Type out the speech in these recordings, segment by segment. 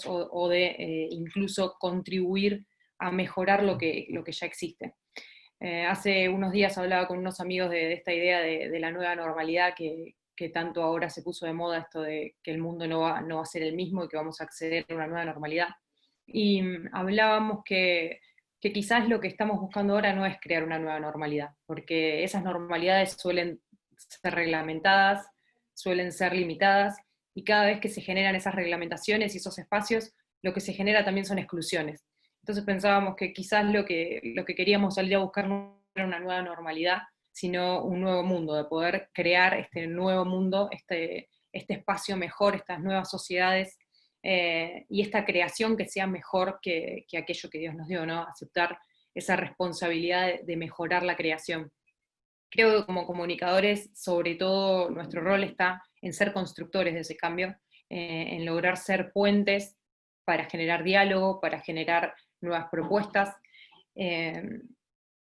o de incluso contribuir a mejorar lo que ya existe. Hace unos días hablaba con unos amigos de esta idea de la nueva normalidad que tanto ahora se puso de moda, esto de que el mundo no va a ser el mismo y que vamos a acceder a una nueva normalidad. Y hablábamos que quizás lo que estamos buscando ahora no es crear una nueva normalidad, porque esas normalidades suelen ser reglamentadas, suelen ser limitadas, y cada vez que se generan esas reglamentaciones y esos espacios, lo que se genera también son exclusiones. Entonces pensábamos que quizás lo que queríamos salir a buscar no era una nueva normalidad, sino un nuevo mundo, de poder crear este nuevo mundo, este espacio mejor, estas nuevas sociedades, y esta creación que sea mejor que aquello que Dios nos dio, ¿no? Aceptar esa responsabilidad de mejorar la creación. Creo que como comunicadores, sobre todo, nuestro rol está en ser constructores de ese cambio, en lograr ser puentes para generar diálogo, para generar nuevas propuestas. Eh,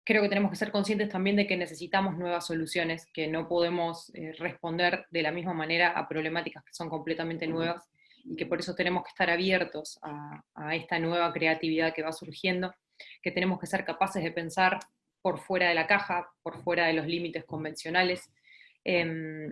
Creo que tenemos que ser conscientes también de que necesitamos nuevas soluciones, que no podemos responder de la misma manera a problemáticas que son completamente nuevas, y que por eso tenemos que estar abiertos a esta nueva creatividad que va surgiendo, que tenemos que ser capaces de pensar por fuera de la caja, por fuera de los límites convencionales, eh,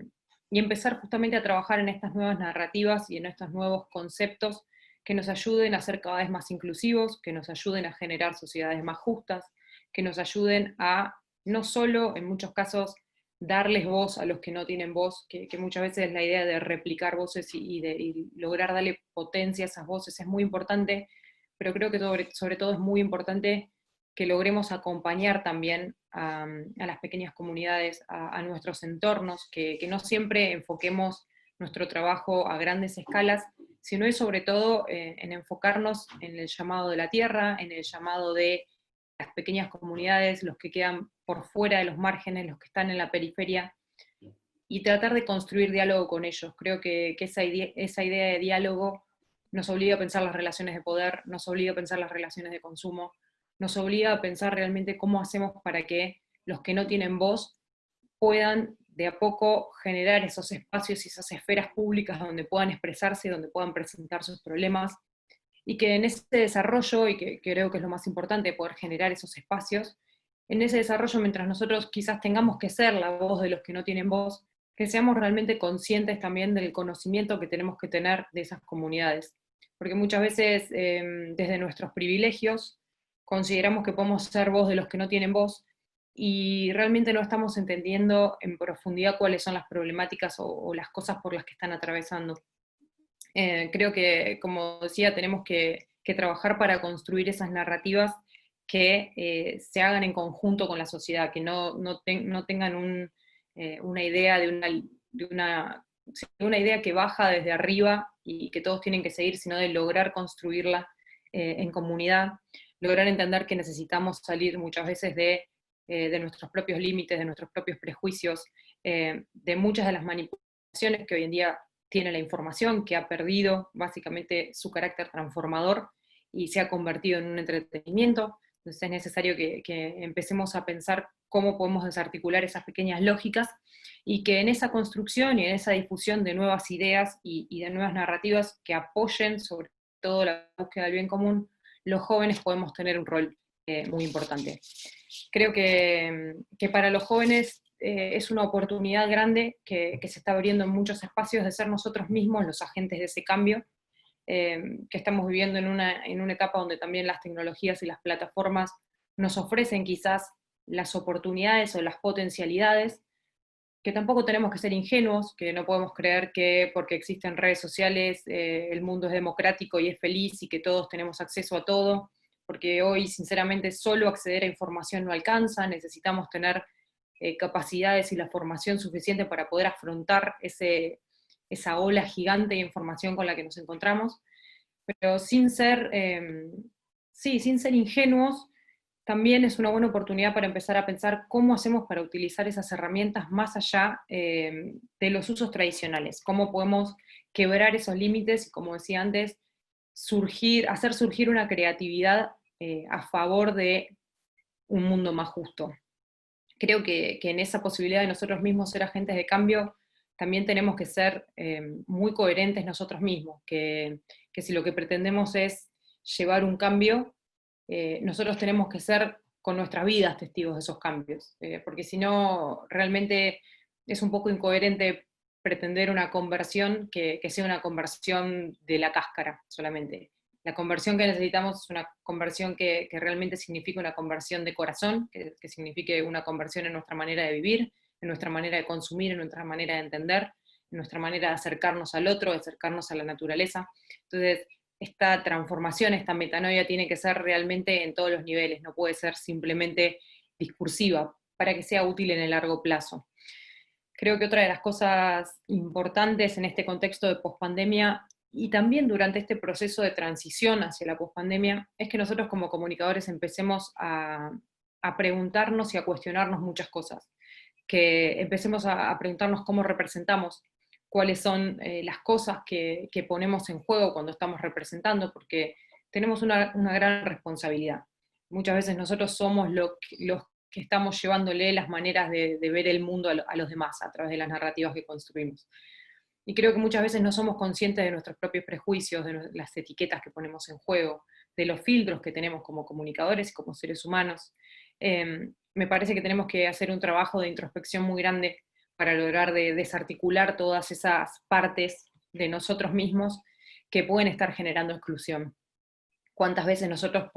y empezar justamente a trabajar en estas nuevas narrativas y en estos nuevos conceptos que nos ayuden a ser cada vez más inclusivos, que nos ayuden a generar sociedades más justas, que nos ayuden a no solo, en muchos casos, darles voz a los que no tienen voz, que muchas veces la idea de replicar voces y lograr darle potencia a esas voces es muy importante, pero creo que sobre todo es muy importante que logremos acompañar también a las pequeñas comunidades, a nuestros entornos, que no siempre enfoquemos nuestro trabajo a grandes escalas, sino es sobre todo en enfocarnos en el llamado de la tierra, en el llamado de las pequeñas comunidades, los que quedan por fuera de los márgenes, los que están en la periferia, y tratar de construir diálogo con ellos. Creo que esa idea de diálogo nos obliga a pensar las relaciones de poder, nos obliga a pensar las relaciones de consumo, nos obliga a pensar realmente cómo hacemos para que los que no tienen voz puedan de a poco generar esos espacios y esas esferas públicas donde puedan expresarse, donde puedan presentar sus problemas, y que en ese desarrollo, y que creo que es lo más importante, poder generar esos espacios, en ese desarrollo, mientras nosotros quizás tengamos que ser la voz de los que no tienen voz, que seamos realmente conscientes también del conocimiento que tenemos que tener de esas comunidades. Porque muchas veces, desde nuestros privilegios, consideramos que podemos ser voz de los que no tienen voz, y realmente no estamos entendiendo en profundidad cuáles son las problemáticas o las cosas por las que están atravesando. Creo que, como decía, tenemos que trabajar para construir esas narrativas que se hagan en conjunto con la sociedad, que no tengan una idea una idea que baja desde arriba y que todos tienen que seguir, sino de lograr construirla en comunidad, lograr entender que necesitamos salir muchas veces de nuestros propios límites, de nuestros propios prejuicios, de muchas de las manipulaciones que hoy en día tiene la información, que ha perdido básicamente su carácter transformador y se ha convertido en un entretenimiento. Entonces es necesario que empecemos a pensar cómo podemos desarticular esas pequeñas lógicas, y que en esa construcción y en esa difusión de nuevas ideas y de nuevas narrativas que apoyen sobre todo la búsqueda del bien común, los jóvenes podemos tener un rol muy importante. Creo que para los jóvenes es una oportunidad grande que se está abriendo en muchos espacios de ser nosotros mismos los agentes de ese cambio, que estamos viviendo en una etapa donde también las tecnologías y las plataformas nos ofrecen quizás las oportunidades o las potencialidades, que tampoco tenemos que ser ingenuos, que no podemos creer que porque existen redes sociales el mundo es democrático y es feliz y que todos tenemos acceso a todo, porque hoy sinceramente solo acceder a información no alcanza, necesitamos tener capacidades y la formación suficiente para poder afrontar esa ola gigante de información con la que nos encontramos, pero sin ser ingenuos. También es una buena oportunidad para empezar a pensar cómo hacemos para utilizar esas herramientas más allá de los usos tradicionales, cómo podemos quebrar esos límites y, como decía antes, hacer surgir una creatividad a favor de un mundo más justo. Creo que en esa posibilidad de nosotros mismos ser agentes de cambio, también tenemos que ser muy coherentes nosotros mismos, que que si lo que pretendemos es llevar un cambio, nosotros tenemos que ser con nuestras vidas testigos de esos cambios, porque si no, realmente es un poco incoherente pretender una conversión que sea una conversión de la cáscara solamente. La conversión que necesitamos es una conversión que realmente signifique una conversión de corazón, que signifique una conversión en nuestra manera de vivir, en nuestra manera de consumir, en nuestra manera de entender, en nuestra manera de acercarnos al otro, de acercarnos a la naturaleza. Entonces, esta transformación, esta metanoia tiene que ser realmente en todos los niveles, no puede ser simplemente discursiva, para que sea útil en el largo plazo. Creo que otra de las cosas importantes en este contexto de pospandemia y también durante este proceso de transición hacia la pospandemia es que nosotros como comunicadores empecemos a preguntarnos y a cuestionarnos muchas cosas, que empecemos a preguntarnos cómo representamos, cuáles son las cosas que ponemos en juego cuando estamos representando, porque tenemos una gran responsabilidad. Muchas veces nosotros somos los que estamos llevándole las maneras de ver el mundo a los demás a través de las narrativas que construimos. Y creo que muchas veces no somos conscientes de nuestros propios prejuicios, de las etiquetas que ponemos en juego, de los filtros que tenemos como comunicadores y como seres humanos. Me parece que tenemos que hacer un trabajo de introspección muy grande para lograr desarticular todas esas partes de nosotros mismos que pueden estar generando exclusión. ¿Cuántas veces nosotros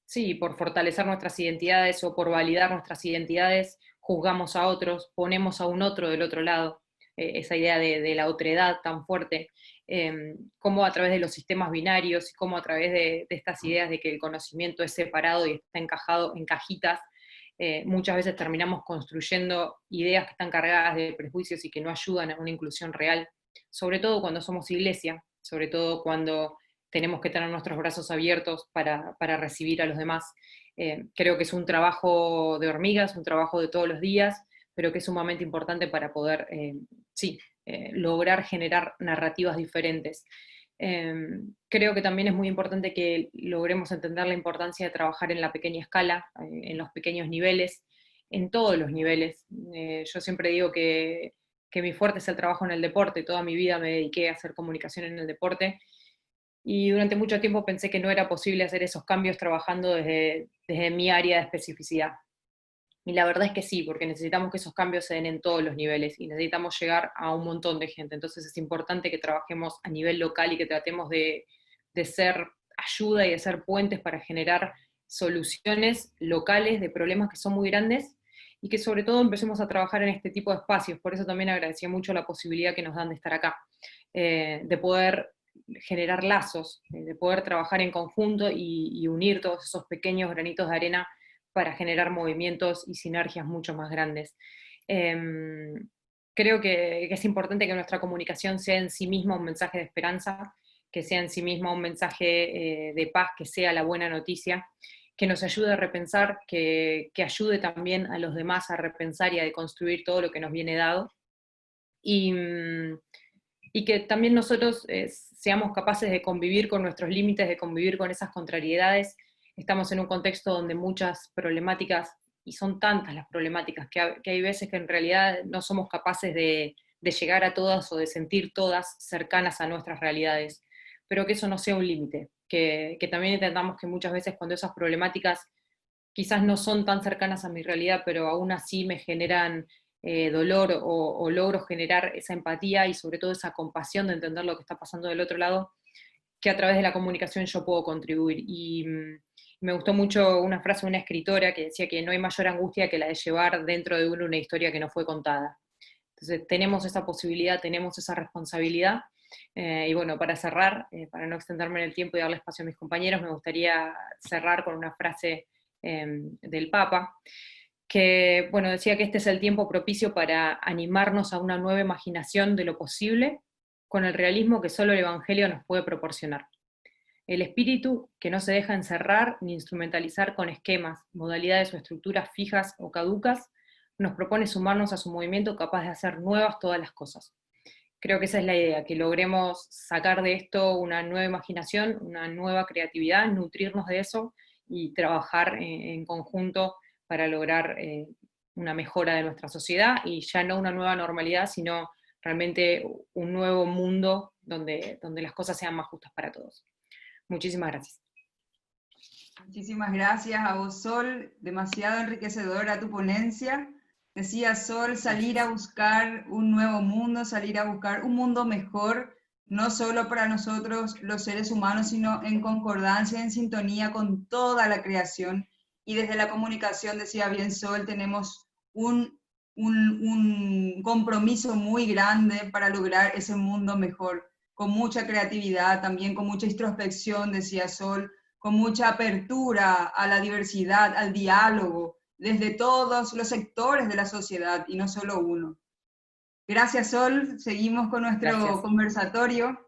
sí, por fortalecer nuestras identidades o por validar nuestras identidades, juzgamos a otros, ponemos a un otro del otro lado, esa idea de la otredad tan fuerte, cómo a través de los sistemas binarios y cómo a través de estas ideas de que el conocimiento es separado y está encajado en cajitas, muchas veces terminamos construyendo ideas que están cargadas de prejuicios y que no ayudan a una inclusión real, sobre todo cuando somos iglesia, sobre todo cuando tenemos que tener nuestros brazos abiertos para recibir a los demás. Creo que es un trabajo de hormigas, un trabajo de todos los días, pero que es sumamente importante para poder, sí, lograr generar narrativas diferentes. Creo que también es muy importante que logremos entender la importancia de trabajar en la pequeña escala, en los pequeños niveles, en todos los niveles. Yo siempre digo que mi fuerte es el trabajo en el deporte, toda mi vida me dediqué a hacer comunicación en el deporte, y durante mucho tiempo pensé que no era posible hacer esos cambios trabajando desde mi área de especificidad. Y la verdad es que sí, porque necesitamos que esos cambios se den en todos los niveles y necesitamos llegar a un montón de gente. Entonces es importante que trabajemos a nivel local y que tratemos de ser ayuda y de ser puentes para generar soluciones locales de problemas que son muy grandes y que sobre todo empecemos a trabajar en este tipo de espacios. Por eso también agradecía mucho la posibilidad que nos dan de estar acá, de poder generar lazos, de poder trabajar en conjunto y unir todos esos pequeños granitos de arena para generar movimientos y sinergias mucho más grandes. Creo que es importante que nuestra comunicación sea en sí misma un mensaje de esperanza, que sea en sí misma un mensaje de paz, que sea la buena noticia, que nos ayude a repensar, que ayude también a los demás a repensar y a deconstruir todo lo que nos viene dado. Y, y que también nosotros seamos capaces de convivir con nuestros límites, de convivir con esas contrariedades. Estamos en un contexto donde muchas problemáticas, y son tantas las problemáticas, que hay veces que en realidad no somos capaces de llegar a todas o de sentir todas cercanas a nuestras realidades, pero que eso no sea un límite, que también entendamos que muchas veces cuando esas problemáticas quizás no son tan cercanas a mi realidad, pero aún así me generan dolor o logro generar esa empatía y sobre todo esa compasión de entender lo que está pasando del otro lado, que a través de la comunicación yo puedo contribuir. Y me gustó mucho una frase de una escritora que decía que no hay mayor angustia que la de llevar dentro de uno una historia que no fue contada. Entonces tenemos esa posibilidad, tenemos esa responsabilidad. Y bueno, para cerrar, para no extenderme en el tiempo y darle espacio a mis compañeros, me gustaría cerrar con una frase del Papa, que bueno, decía que este es el tiempo propicio para animarnos a una nueva imaginación de lo posible con el realismo que solo el Evangelio nos puede proporcionar. El espíritu que no se deja encerrar ni instrumentalizar con esquemas, modalidades o estructuras fijas o caducas, nos propone sumarnos a su movimiento capaz de hacer nuevas todas las cosas. Creo que esa es la idea, que logremos sacar de esto una nueva imaginación, una nueva creatividad, nutrirnos de eso y trabajar en conjunto para lograr una mejora de nuestra sociedad y ya no una nueva normalidad, sino realmente un nuevo mundo donde las cosas sean más justas para todos. Muchísimas gracias. Muchísimas gracias a vos, Sol, demasiado enriquecedora tu ponencia. Decía Sol, salir a buscar un nuevo mundo, salir a buscar un mundo mejor, no solo para nosotros los seres humanos, sino en concordancia, en sintonía con toda la creación. Y desde la comunicación, decía bien Sol, tenemos un compromiso muy grande para lograr ese mundo mejor, con mucha creatividad, también con mucha introspección, decía Sol, con mucha apertura a la diversidad, al diálogo, desde todos los sectores de la sociedad y no solo uno. Gracias, Sol. Seguimos con nuestro conversatorio.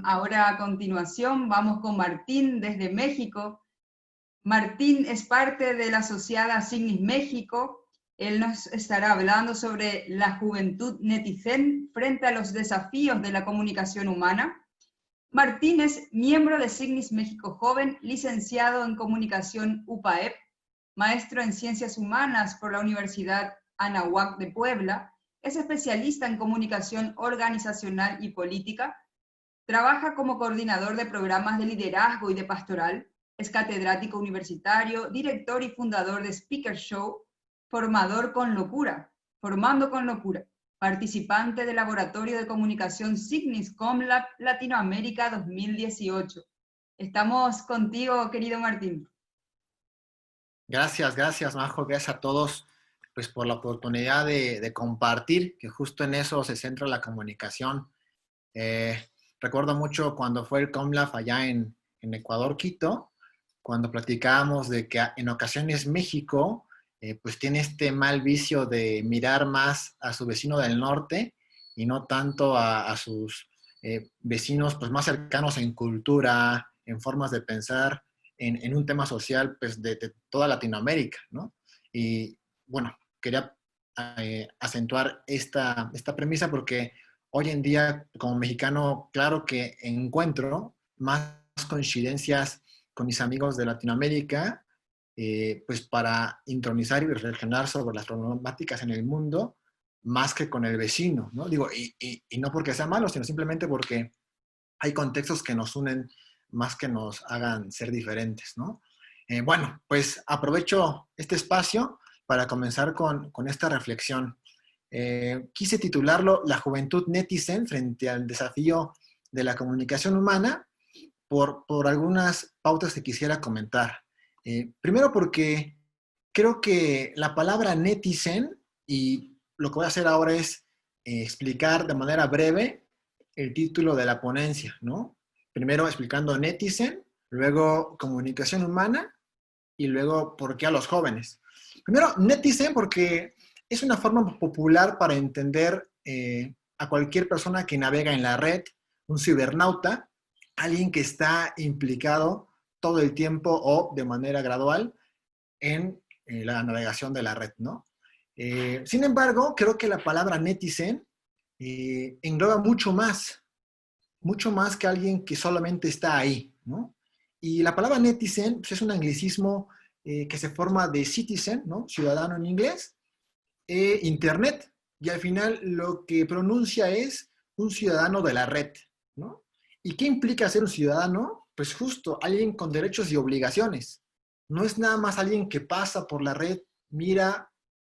Ahora a continuación vamos con Martín desde México. Martín es parte de la asociada Signis México. Él nos estará hablando sobre la juventud netizen frente a los desafíos de la comunicación humana. Martín es miembro de Signis México Joven, licenciado en Comunicación UPAEP, maestro en Ciencias Humanas por la Universidad Anáhuac de Puebla, es especialista en comunicación organizacional y política, trabaja como coordinador de programas de liderazgo y de pastoral, es catedrático universitario, director y fundador de Speaker Show, formando con locura, participante del Laboratorio de Comunicación Signis Comlab Latinoamérica 2018. Estamos contigo, querido Martín. Gracias, Majo. Gracias a todos pues, por la oportunidad de compartir, que justo en eso se centra la comunicación. Recuerdo mucho cuando fue el Comlab allá en Ecuador, Quito, cuando platicábamos de que en ocasiones México pues tiene este mal vicio de mirar más a su vecino del norte y no tanto a sus vecinos pues, más cercanos en cultura, en formas de pensar, en un tema social pues, de toda Latinoamérica, ¿no? Y bueno, quería acentuar esta premisa porque hoy en día, como mexicano, claro que encuentro más coincidencias con mis amigos de Latinoamérica, pues para intronizar y reflexionar sobre las problemáticas en el mundo, más que con el vecino, ¿no? Digo, y no porque sea malo, sino simplemente porque hay contextos que nos unen más que nos hagan ser diferentes, ¿no? Bueno, pues aprovecho este espacio para comenzar con esta reflexión. Quise titularlo La juventud netizen frente al desafío de la comunicación humana por algunas pautas que quisiera comentar. Primero porque creo que la palabra netizen, y lo que voy a hacer ahora es explicar de manera breve el título de la ponencia, ¿no? Primero explicando netizen, luego comunicación humana y luego por qué a los jóvenes. Primero, netizen porque es una forma popular para entender a cualquier persona que navega en la red, un cibernauta, alguien que está implicado todo el tiempo o de manera gradual en la navegación de la red, ¿no? Sin embargo, creo que la palabra netizen engloba mucho más que alguien que solamente está ahí, ¿no? Y la palabra netizen pues, es un anglicismo que se forma de citizen, ¿no? Ciudadano en inglés, internet, y al final lo que pronuncia es un ciudadano de la red, ¿no? ¿Y qué implica ser un ciudadano? Pues justo, alguien con derechos y obligaciones. No es nada más alguien que pasa por la red, mira,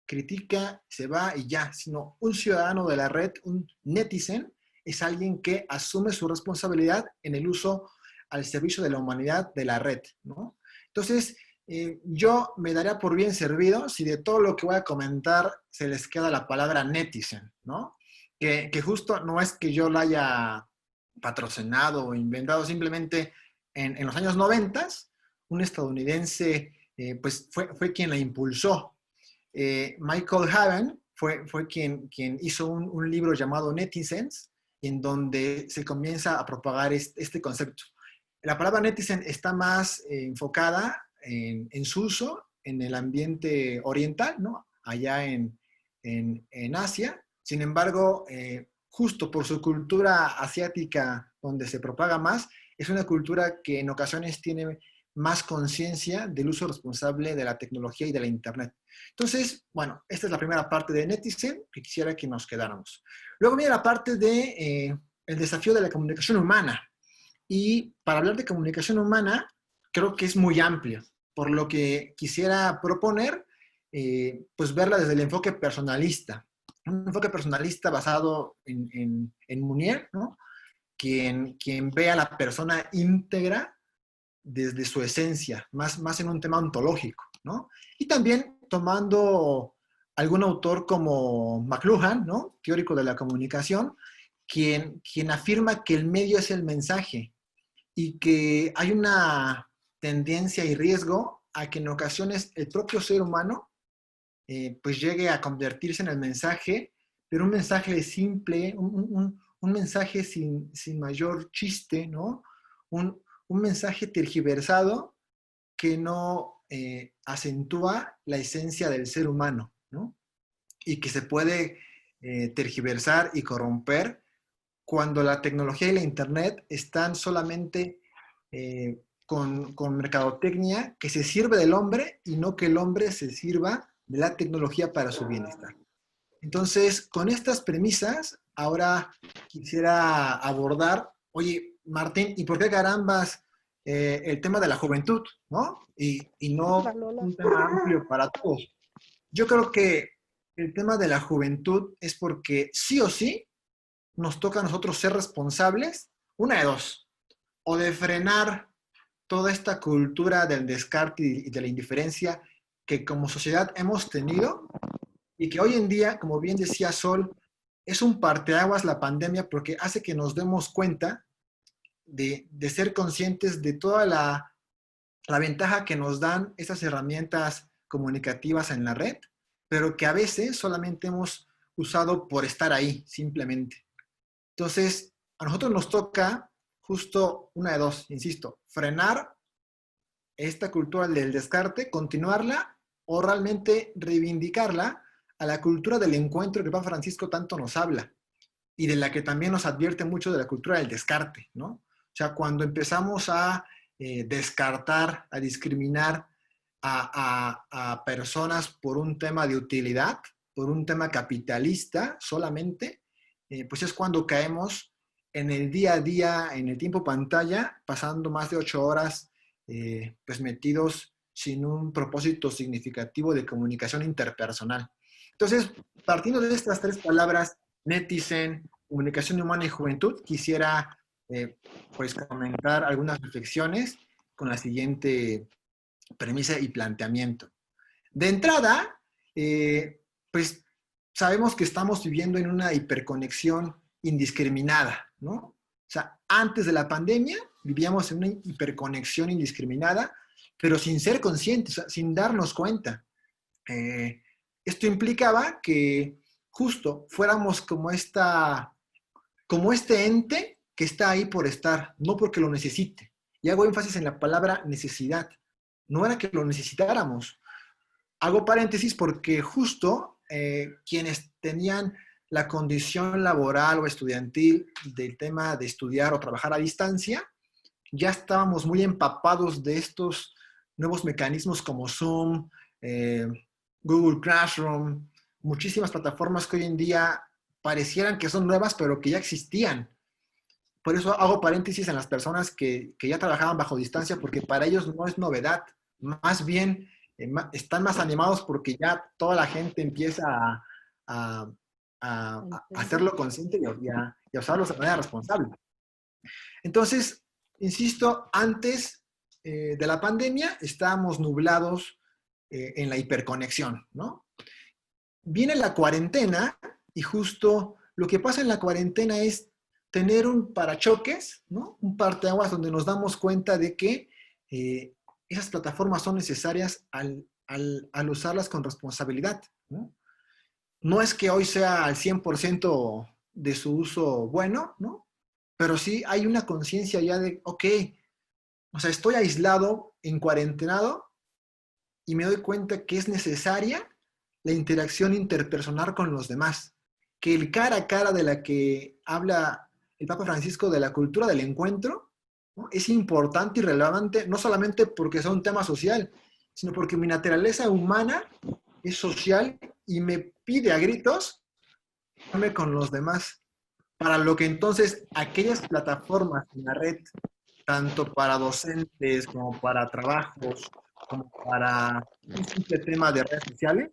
critica, se va y ya, sino un ciudadano de la red, un netizen, es alguien que asume su responsabilidad en el uso al servicio de la humanidad de la red, ¿no? Entonces, yo me daría por bien servido si de todo lo que voy a comentar se les queda la palabra netizen, ¿no? Que justo no es que yo la haya patrocinado o inventado, simplemente en los años 90, un estadounidense pues fue quien la impulsó. Michael Haven fue quien hizo un libro llamado Netizens, en donde se comienza a propagar este concepto. La palabra netizen está más enfocada en su uso en el ambiente oriental, ¿no? Allá en Asia. Sin embargo, justo por su cultura asiática donde se propaga más, es una cultura que en ocasiones tiene más conciencia del uso responsable de la tecnología y de la Internet. Entonces, bueno, esta es la primera parte de Netizen que quisiera que nos quedáramos. Luego viene la parte de el desafío de la comunicación humana. Y para hablar de comunicación humana, creo que es muy amplio, por lo que quisiera proponer, pues verla desde el enfoque personalista. Un enfoque personalista basado en Munier, ¿no? Quien ve a la persona íntegra desde su esencia, más en un tema ontológico, ¿no? Y también tomando algún autor como McLuhan, ¿no? Teórico de la comunicación, quien afirma que el medio es el mensaje y que hay una tendencia y riesgo a que en ocasiones el propio ser humano pues llegue a convertirse en el mensaje, pero un mensaje simple, un mensaje sin mayor chiste, ¿no? Un mensaje tergiversado que no acentúa la esencia del ser humano, ¿no? Y que se puede tergiversar y corromper cuando la tecnología y la Internet están solamente con mercadotecnia que se sirve del hombre y no que el hombre se sirva de la tecnología para su bienestar. Entonces, con estas premisas, ahora quisiera abordar, oye, Martín, ¿y por qué carambas el tema de la juventud, ¿no? Y no un tema amplio para todos. Yo creo que el tema de la juventud es porque sí o sí nos toca a nosotros ser responsables, una de dos, o de frenar toda esta cultura del descarte y de la indiferencia que como sociedad hemos tenido y que hoy en día, como bien decía Sol, es un parteaguas la pandemia porque hace que nos demos cuenta de ser conscientes de toda la ventaja que nos dan esas herramientas comunicativas en la red, pero que a veces solamente hemos usado por estar ahí, simplemente. Entonces, a nosotros nos toca justo una de dos, insisto, frenar esta cultura del descarte, continuarla o realmente reivindicarla a la cultura del encuentro que Papa Francisco tanto nos habla y de la que también nos advierte mucho de la cultura del descarte, ¿no? O sea, cuando empezamos a descartar, a discriminar a personas por un tema de utilidad, por un tema capitalista solamente, pues es cuando caemos en el día a día, en el tiempo pantalla, pasando más de 8 horas pues metidos sin un propósito significativo de comunicación interpersonal. Entonces, partiendo de estas tres palabras, Netizen, comunicación humana y juventud, quisiera pues comentar algunas reflexiones con la siguiente premisa y planteamiento. De entrada, pues sabemos que estamos viviendo en una hiperconexión indiscriminada, ¿no? O sea, antes de la pandemia vivíamos en una hiperconexión indiscriminada, pero sin ser conscientes, o sea, sin darnos cuenta. Esto implicaba que justo fuéramos como este ente que está ahí por estar, no porque lo necesite. Y hago énfasis en la palabra necesidad. No era que lo necesitáramos. Hago paréntesis porque justo quienes tenían la condición laboral o estudiantil del tema de estudiar o trabajar a distancia, ya estábamos muy empapados de estos nuevos mecanismos como Zoom, Google Classroom, muchísimas plataformas que hoy en día parecieran que son nuevas, pero que ya existían. Por eso hago paréntesis en las personas que ya trabajaban bajo distancia, porque para ellos no es novedad. Más bien, están más animados porque ya toda la gente empieza a hacerlo consciente y a usarlos de manera responsable. Entonces, insisto, antes de la pandemia estábamos nublados en la hiperconexión, ¿no? Viene la cuarentena y justo lo que pasa en la cuarentena es tener un parachoques, ¿no? Un parteaguas donde nos damos cuenta de que esas plataformas son necesarias al usarlas con responsabilidad, ¿no? No es que hoy sea al 100% de su uso bueno, ¿no? Pero sí hay una conciencia ya de, ok, o sea, estoy aislado, en cuarentenado, y me doy cuenta que es necesaria la interacción interpersonal con los demás. Que el cara a cara de la que habla el Papa Francisco de la cultura del encuentro ¿no? Es importante y relevante no solamente porque sea un tema social, sino porque mi naturaleza humana es social y me pide a gritos comunicarme con los demás. Para lo que entonces aquellas plataformas en la red, tanto para docentes como para trabajos, como para un simple tema de redes sociales,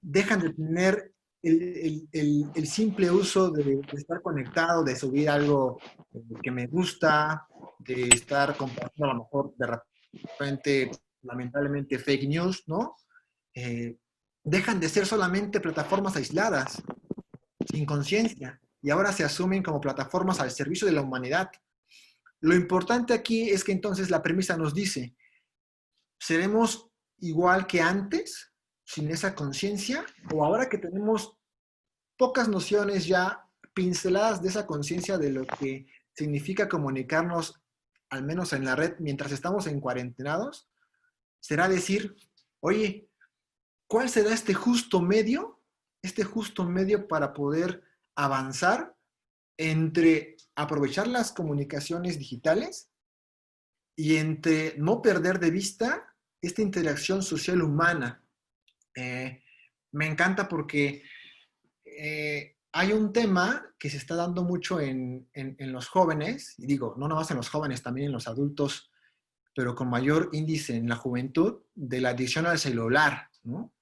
dejan de tener el simple uso de estar conectado, de subir algo que me gusta, de estar compartiendo a lo mejor de repente, lamentablemente, fake news, ¿no? Eh, Dejan de ser solamente plataformas aisladas, sin conciencia, y ahora se asumen como plataformas al servicio de la humanidad. Lo importante aquí es que entonces la premisa nos dice, ¿seremos igual que antes, sin esa conciencia? ¿O ahora que tenemos pocas nociones ya pinceladas de esa conciencia de lo que significa comunicarnos, al menos en la red, mientras estamos en cuarentenados, será decir, oye, ¿cuál será este justo medio? Este justo medio para poder avanzar entre aprovechar las comunicaciones digitales y entre no perder de vista esta interacción social humana. Eh, Me encanta porque hay un tema que se está dando mucho en los jóvenes, y digo, no nomás en los jóvenes, también en los adultos, pero con mayor índice en la juventud, de la adicción al celular, ¿no?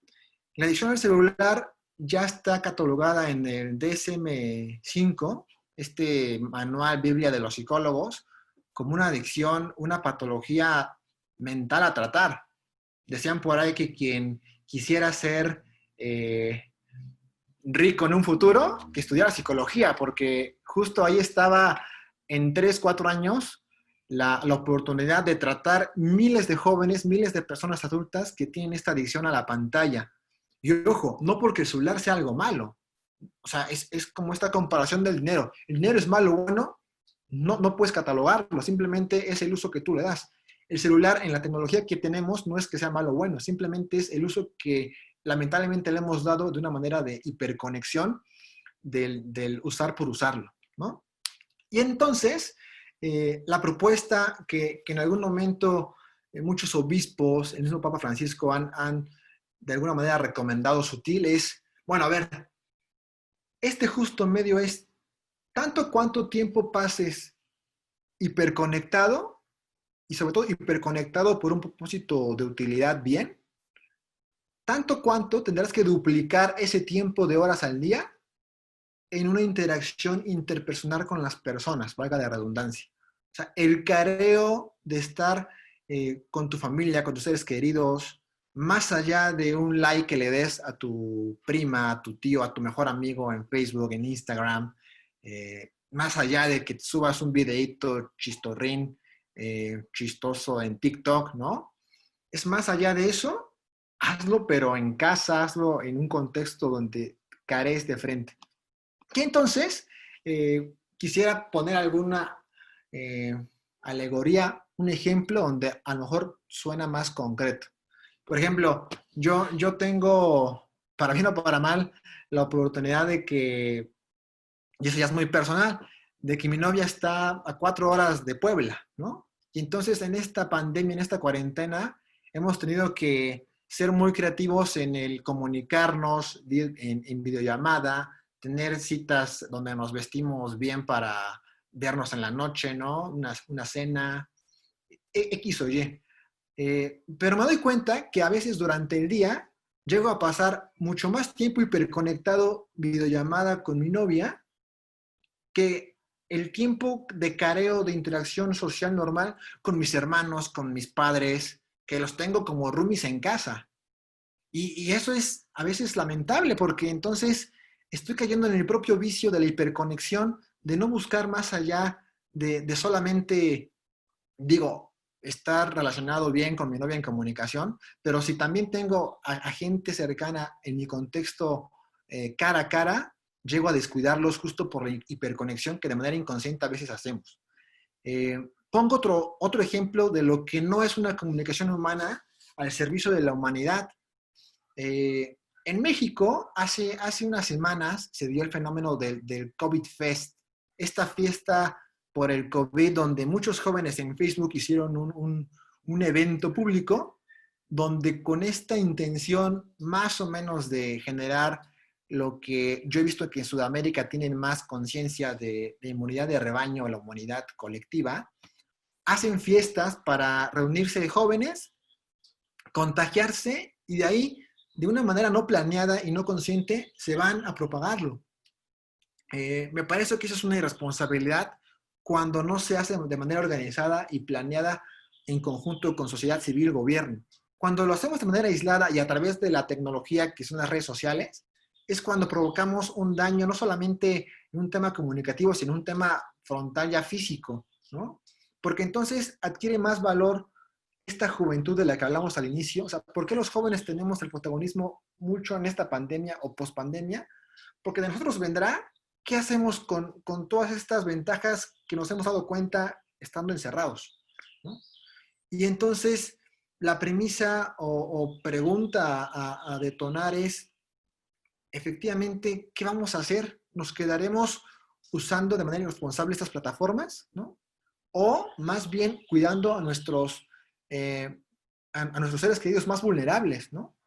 La adicción al celular ya está catalogada en el DSM-5, este manual Biblia de los psicólogos, como una adicción, una patología mental a tratar. Decían por ahí que quien quisiera ser rico en un futuro, que estudiara psicología, porque justo ahí estaba en 3, 4 años la oportunidad de tratar miles de jóvenes, miles de personas adultas que tienen esta adicción a la pantalla. Y ojo, no porque el celular sea algo malo. O sea, es como esta comparación del dinero. El dinero es malo o bueno, no puedes catalogarlo, simplemente es el uso que tú le das. El celular en la tecnología que tenemos no es que sea malo o bueno, simplemente es el uso que lamentablemente le hemos dado de una manera de hiperconexión del usar por usarlo, ¿no? Y entonces, la propuesta que en algún momento muchos obispos, el mismo Papa Francisco han de alguna manera recomendado sutil es, bueno, a ver, este justo medio es tanto cuánto tiempo pases hiperconectado y sobre todo hiperconectado por un propósito de utilidad bien, tanto cuánto tendrás que duplicar ese tiempo de horas al día en una interacción interpersonal con las personas, valga la redundancia. O sea, el careo de estar con tu familia, con tus seres queridos, más allá de un like que le des a tu prima, a tu tío, a tu mejor amigo en Facebook, en Instagram, más allá de que subas un videíto chistorrín, chistoso en TikTok, ¿no? Es más allá de eso, hazlo, pero en casa, hazlo en un contexto donde carees de frente. Y entonces, quisiera poner alguna eh, alegoría, un ejemplo donde a lo mejor suena más concreto. Por ejemplo, yo tengo, para bien o para mal, la oportunidad de que, y eso ya es muy personal, de que mi novia está a 4 horas de Puebla, ¿no? Y entonces en esta pandemia, en esta cuarentena, hemos tenido que ser muy creativos en el comunicarnos en videollamada, tener citas donde nos vestimos bien para vernos en la noche, ¿no? Una cena, X o Y. Pero me doy cuenta que a veces durante el día llego a pasar mucho más tiempo hiperconectado videollamada con mi novia que el tiempo de careo, de interacción social normal con mis hermanos, con mis padres, que los tengo como roomies en casa. Y eso es a veces lamentable porque entonces estoy cayendo en el propio vicio de la hiperconexión, de no buscar más allá de solamente, digo, estar relacionado bien con mi novia en comunicación, pero si también tengo a gente cercana en mi contexto cara a cara, llego a descuidarlos justo por la hiperconexión que de manera inconsciente a veces hacemos. Pongo otro ejemplo de lo que no es una comunicación humana al servicio de la humanidad. En México, hace unas semanas se dio el fenómeno del COVID Fest, esta fiesta por el COVID, donde muchos jóvenes en Facebook hicieron un evento público, donde con esta intención más o menos de generar lo que yo he visto que en Sudamérica tienen más conciencia de inmunidad de rebaño, la inmunidad colectiva, hacen fiestas para reunirse de jóvenes, contagiarse y de ahí, de una manera no planeada y no consciente, se van a propagarlo. Me parece que eso es una irresponsabilidad cuando no se hace de manera organizada y planeada en conjunto con sociedad civil y gobierno. Cuando lo hacemos de manera aislada y a través de la tecnología que son las redes sociales, es cuando provocamos un daño no solamente en un tema comunicativo, sino en un tema frontal ya físico, ¿no? Porque entonces adquiere más valor esta juventud de la que hablamos al inicio. O sea, ¿por qué los jóvenes tenemos el protagonismo mucho en esta pandemia o pospandemia? Porque de nosotros vendrá qué hacemos con todas estas ventajas que nos hemos dado cuenta estando encerrados, ¿no? Y entonces la premisa o pregunta a detonar es, efectivamente, ¿qué vamos a hacer? ¿Nos quedaremos usando de manera irresponsable estas plataformas, ¿no? O más bien cuidando a nuestros seres queridos más vulnerables, ¿no?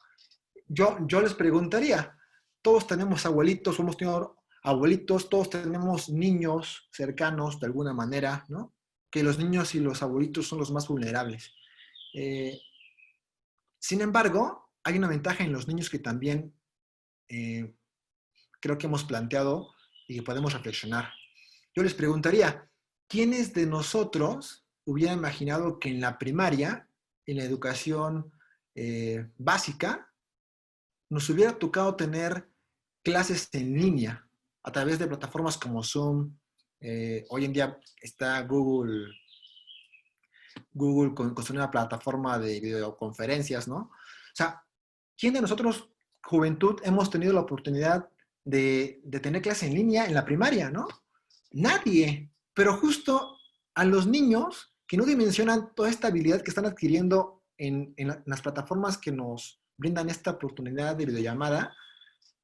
Yo les preguntaría, todos tenemos abuelitos, hemos tenido abuelitos, todos tenemos niños cercanos de alguna manera, ¿no? Que los niños y los abuelitos son los más vulnerables. Sin embargo, hay una ventaja en los niños que también creo que hemos planteado y que podemos reflexionar. Yo les preguntaría, ¿quiénes de nosotros hubieran imaginado que en la primaria, en la educación básica, nos hubiera tocado tener clases en línea a través de plataformas como Zoom? Hoy en día está Google con su nueva plataforma de videoconferencias, ¿no? O sea, ¿quién de nosotros, juventud, hemos tenido la oportunidad de tener clases en línea en la primaria, ¿no? Nadie. Pero justo a los niños que no dimensionan toda esta habilidad que están adquiriendo en las plataformas que nos brindan esta oportunidad de videollamada,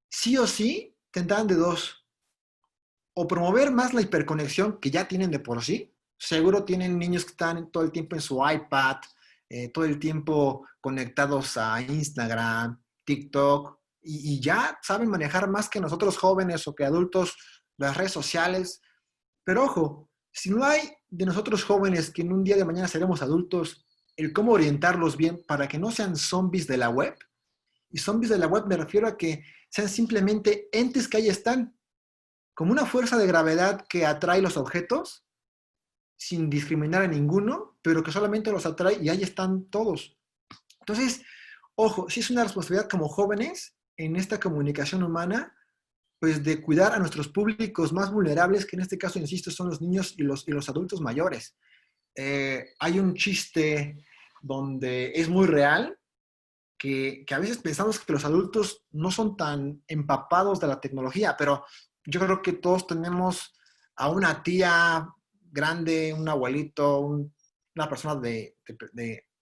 sí o sí tendrán de dos. O promover más la hiperconexión que ya tienen de por sí. Seguro tienen niños que están todo el tiempo en su iPad, todo el tiempo conectados a Instagram, TikTok, y ya saben manejar más que nosotros jóvenes o que adultos las redes sociales. Pero ojo, si no hay de nosotros jóvenes que en un día de mañana seremos adultos, el cómo orientarlos bien para que no sean zombies de la web. Y zombies de la web me refiero a que sean simplemente entes que ahí están, como una fuerza de gravedad que atrae los objetos sin discriminar a ninguno, pero que solamente los atrae y ahí están todos. Entonces, ojo, sí es una responsabilidad como jóvenes en esta comunicación humana, pues de cuidar a nuestros públicos más vulnerables, que en este caso, insisto, son los niños y los adultos mayores. Hay un chiste donde es muy real, que a veces pensamos que los adultos no son tan empapados de la tecnología, pero yo creo que todos tenemos a una tía grande, un abuelito, una persona de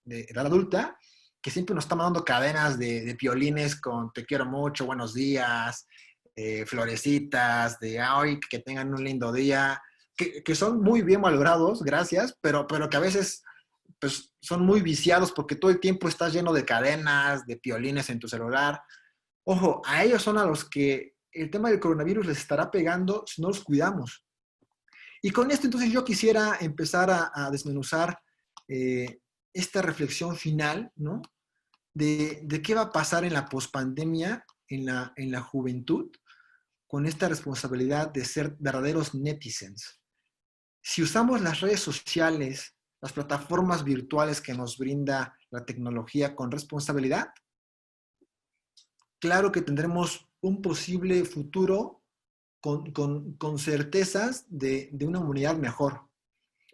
edad adulta, que siempre nos está mandando cadenas de piolines con te quiero mucho, buenos días, florecitas, de hoy que tengan un lindo día, que son muy bien valorados, gracias, pero que a veces pues, son muy viciados porque todo el tiempo estás lleno de cadenas, de piolines en tu celular. Ojo, a ellos son a los que el tema del coronavirus les estará pegando si no los cuidamos. Y con esto entonces yo quisiera empezar a desmenuzar esta reflexión final, ¿no? De qué va a pasar en la pospandemia, en la juventud, con esta responsabilidad de ser verdaderos netizens. Si usamos las redes sociales, las plataformas virtuales que nos brinda la tecnología con responsabilidad, claro que tendremos un posible futuro con certezas de una humanidad mejor.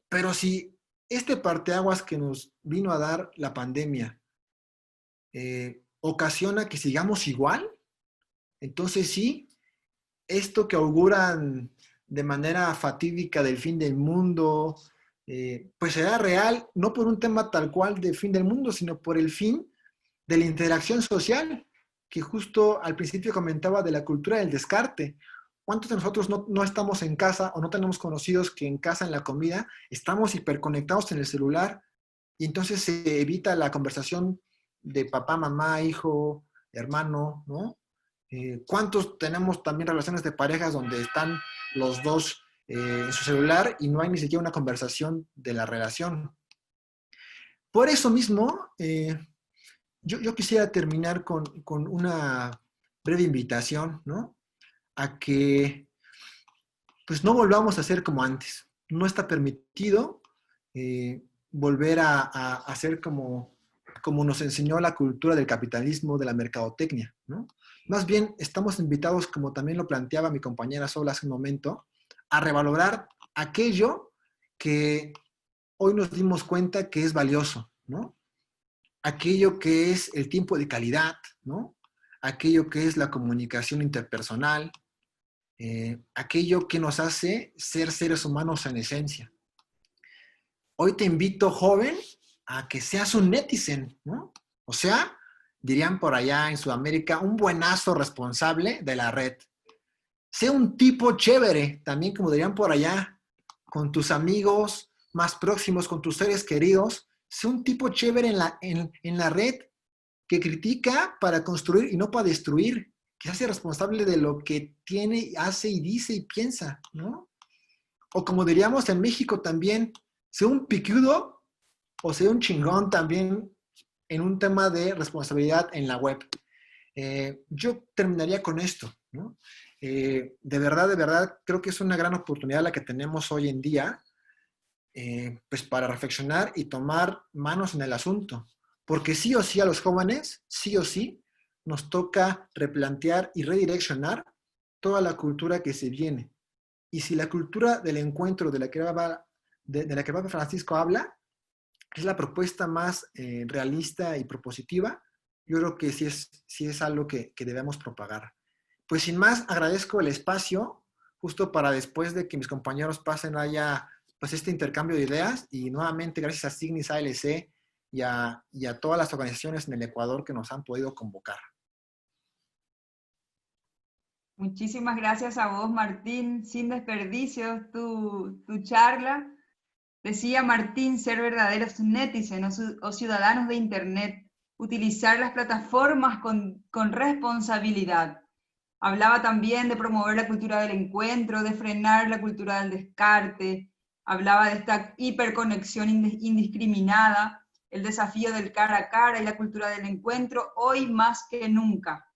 Pero si este parteaguas que nos vino a dar la pandemia ocasiona que sigamos igual, entonces sí, esto que auguran de manera fatídica del fin del mundo, pues será real, no por un tema tal cual de fin del mundo, sino por el fin de la interacción social, que justo al principio comentaba de la cultura del descarte. ¿Cuántos de nosotros no estamos en casa o no tenemos conocidos que en casa, en la comida, estamos hiperconectados en el celular y entonces se evita la conversación de papá, mamá, hijo, hermano, ¿no? ¿Cuántos tenemos también relaciones de parejas donde están los dos en su celular y no hay ni siquiera una conversación de la relación? Por eso mismo, yo quisiera terminar con una breve invitación, ¿no? A que pues no volvamos a ser como antes. No está permitido volver a ser como nos enseñó la cultura del capitalismo, de la mercadotecnia, ¿no? Más bien estamos invitados, como también lo planteaba mi compañera Sol hace un momento, a revalorar aquello que hoy nos dimos cuenta que es valioso, ¿no? Aquello que es el tiempo de calidad, ¿no? Aquello que es la comunicación interpersonal, aquello que nos hace ser seres humanos en esencia. Hoy te invito, joven, a que seas un netizen, ¿no? O sea, dirían por allá en Sudamérica, un buenazo responsable de la red. Sé un tipo chévere, también como dirían por allá, con tus amigos más próximos, con tus seres queridos. Sé un tipo chévere en la red que critica para construir y no para destruir, que se hace responsable de lo que tiene, hace y dice y piensa, ¿no? O como diríamos en México también, sé un picudo o sé un chingón también en un tema de responsabilidad en la web. Yo terminaría con esto, ¿no? De verdad, creo que es una gran oportunidad la que tenemos hoy en día, pues para reflexionar y tomar manos en el asunto. Porque sí o sí a los jóvenes, sí o sí, nos toca replantear y redireccionar toda la cultura que se viene. Y si la cultura del encuentro de la que Papa Francisco habla, es la propuesta más realista y propositiva, yo creo que sí es algo que debemos propagar. Pues sin más, agradezco el espacio, justo para después de que mis compañeros pasen haya pues este intercambio de ideas y nuevamente gracias a Signis ALC y a todas las organizaciones en el Ecuador que nos han podido convocar. Muchísimas gracias a vos, Martín. Sin desperdicio tu charla. Decía Martín, ser verdaderos netizens o ciudadanos de Internet, utilizar las plataformas con responsabilidad. Hablaba también de promover la cultura del encuentro, de frenar la cultura del descarte. Hablaba de esta hiperconexión indiscriminada, el desafío del cara a cara y la cultura del encuentro, hoy más que nunca.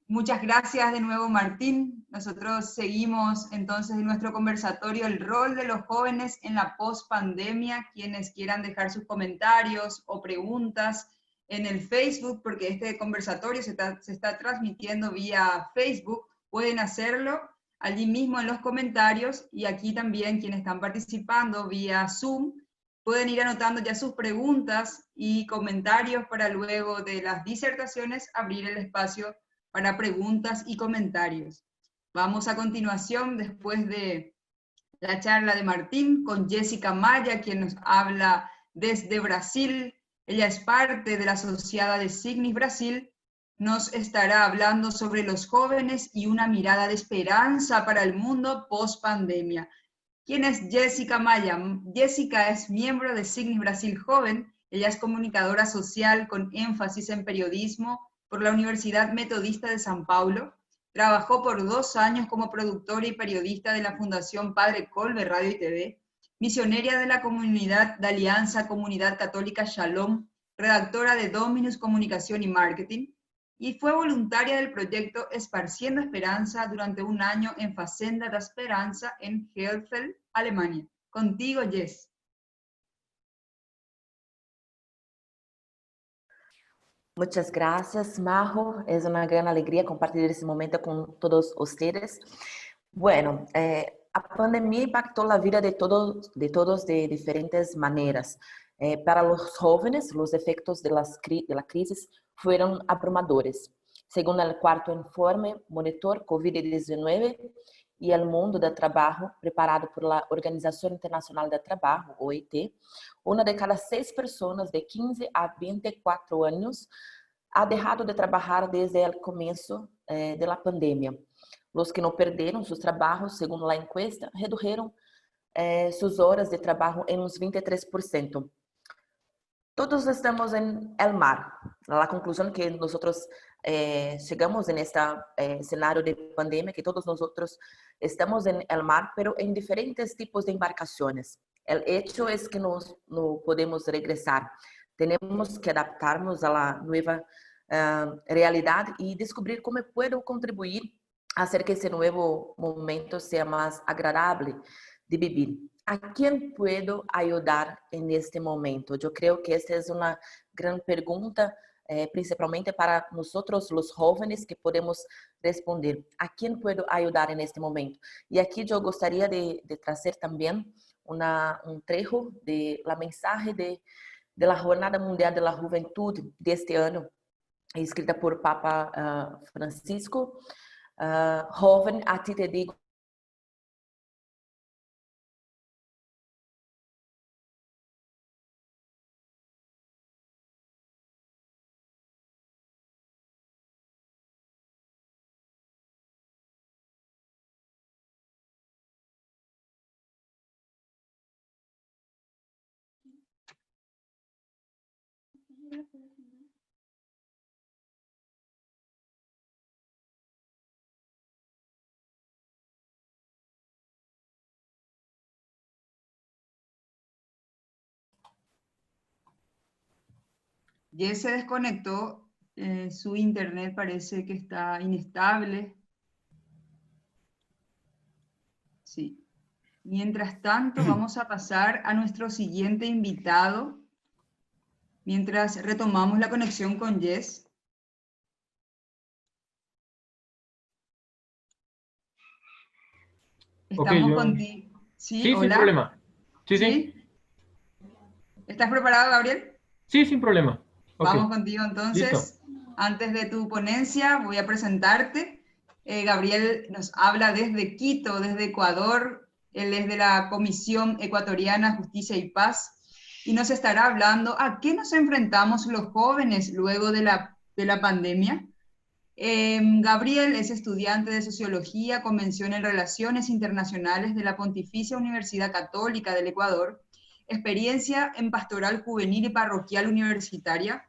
Muchas gracias de nuevo, Martín. Nosotros seguimos entonces en nuestro conversatorio el rol de los jóvenes en la post-pandemia. Quienes quieran dejar sus comentarios o preguntas en el Facebook, porque este conversatorio se está transmitiendo vía Facebook, pueden hacerlo allí mismo en los comentarios, y aquí también quienes están participando vía Zoom pueden ir anotando ya sus preguntas y comentarios para luego de las disertaciones abrir el espacio para preguntas y comentarios. Vamos a continuación, después de la charla de Martín, con Jessica Maya, quien nos habla desde Brasil. Ella es parte de la asociada de Signis Brasil. Nos estará hablando sobre los jóvenes y una mirada de esperanza para el mundo post-pandemia. ¿Quién es Jessica Maya? Jessica es miembro de Signis Brasil Joven. Ella es comunicadora social con énfasis en periodismo por la Universidad Metodista de San Paulo. Trabajó por 2 años como productora y periodista de la Fundación Padre Colbe Radio y TV, misionera de la comunidad de Alianza Comunidad Católica Shalom, redactora de Dominus Comunicación y Marketing, y fue voluntaria del proyecto Esparciendo Esperanza durante 1 año en Fazenda da Esperanza en Helfeld, Alemania. Contigo, Jess. Muchas gracias, Majo. Es una gran alegría compartir este momento con todos ustedes. Bueno, a pandemia impactó la vida de todos de diferentes maneras. Para los jóvenes, los efectos de la crisis fueron abrumadores. Según el cuarto informe Monitor COVID-19 y el mundo del trabajo, preparado por la Organización Internacional del Trabajo, OIT, 1 de cada 6 personas de 15 a 24 años ha dejado de trabajar desde el comienzo de la pandemia. Los que no perdieron sus trabajos, según la encuesta, redujeron sus horas de trabajo en un 23%. Todos estamos en el mar. La conclusión que nosotros llegamos en este escenario de pandemia, que todos nosotros estamos en el mar, pero en diferentes tipos de embarcaciones. El hecho es que no podemos regresar. Tenemos que adaptarnos a la nueva realidad y descubrir cómo puedo contribuir a hacer que ese nuevo momento sea más agradable de vivir. ¿A quién puedo ayudar en este momento? Yo creo que esta es una gran pregunta, principalmente para nosotros los jóvenes, que podemos responder. ¿A quién puedo ayudar en este momento? Y aquí yo gustaría de traer también un trecho de la mensaje de la Jornada Mundial de la Juventud de este año, escrita por Papa Francisco. Joven, a ti te digo, Jess se desconectó, su internet parece que está inestable. Sí. Mientras tanto, vamos a pasar a nuestro siguiente invitado, mientras retomamos la conexión con Jess. Estamos contigo. ¿Sí? Sí, ¿Hola? sin problema. Sí, sí. ¿Sí? ¿Estás preparado, Gabriel? Sí, sin problema. Okay. Vamos contigo entonces. Listo. Antes de tu ponencia voy a presentarte. Gabriel nos habla desde Quito, desde Ecuador. Él es de la Comisión Ecuatoriana Justicia y Paz y nos estará hablando a qué nos enfrentamos los jóvenes luego de la pandemia. Gabriel es estudiante de Sociología con mención en Relaciones Internacionales de la Pontificia Universidad Católica del Ecuador, experiencia en Pastoral Juvenil y Parroquial Universitaria.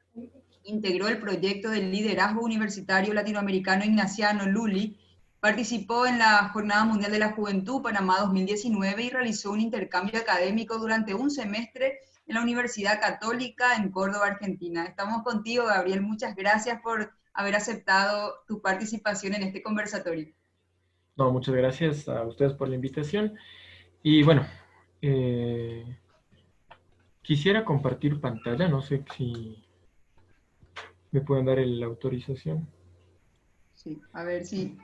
Integró el proyecto del liderazgo universitario latinoamericano ignaciano Luli, participó en la Jornada Mundial de la Juventud Panamá 2019 y realizó un intercambio académico durante un semestre en la Universidad Católica en Córdoba, Argentina. Estamos contigo, Gabriel. Muchas gracias por haber aceptado tu participación en este conversatorio. No, muchas gracias a ustedes por la invitación. Y bueno, quisiera compartir pantalla, no sé si me pueden dar la autorización. Sí, a ver si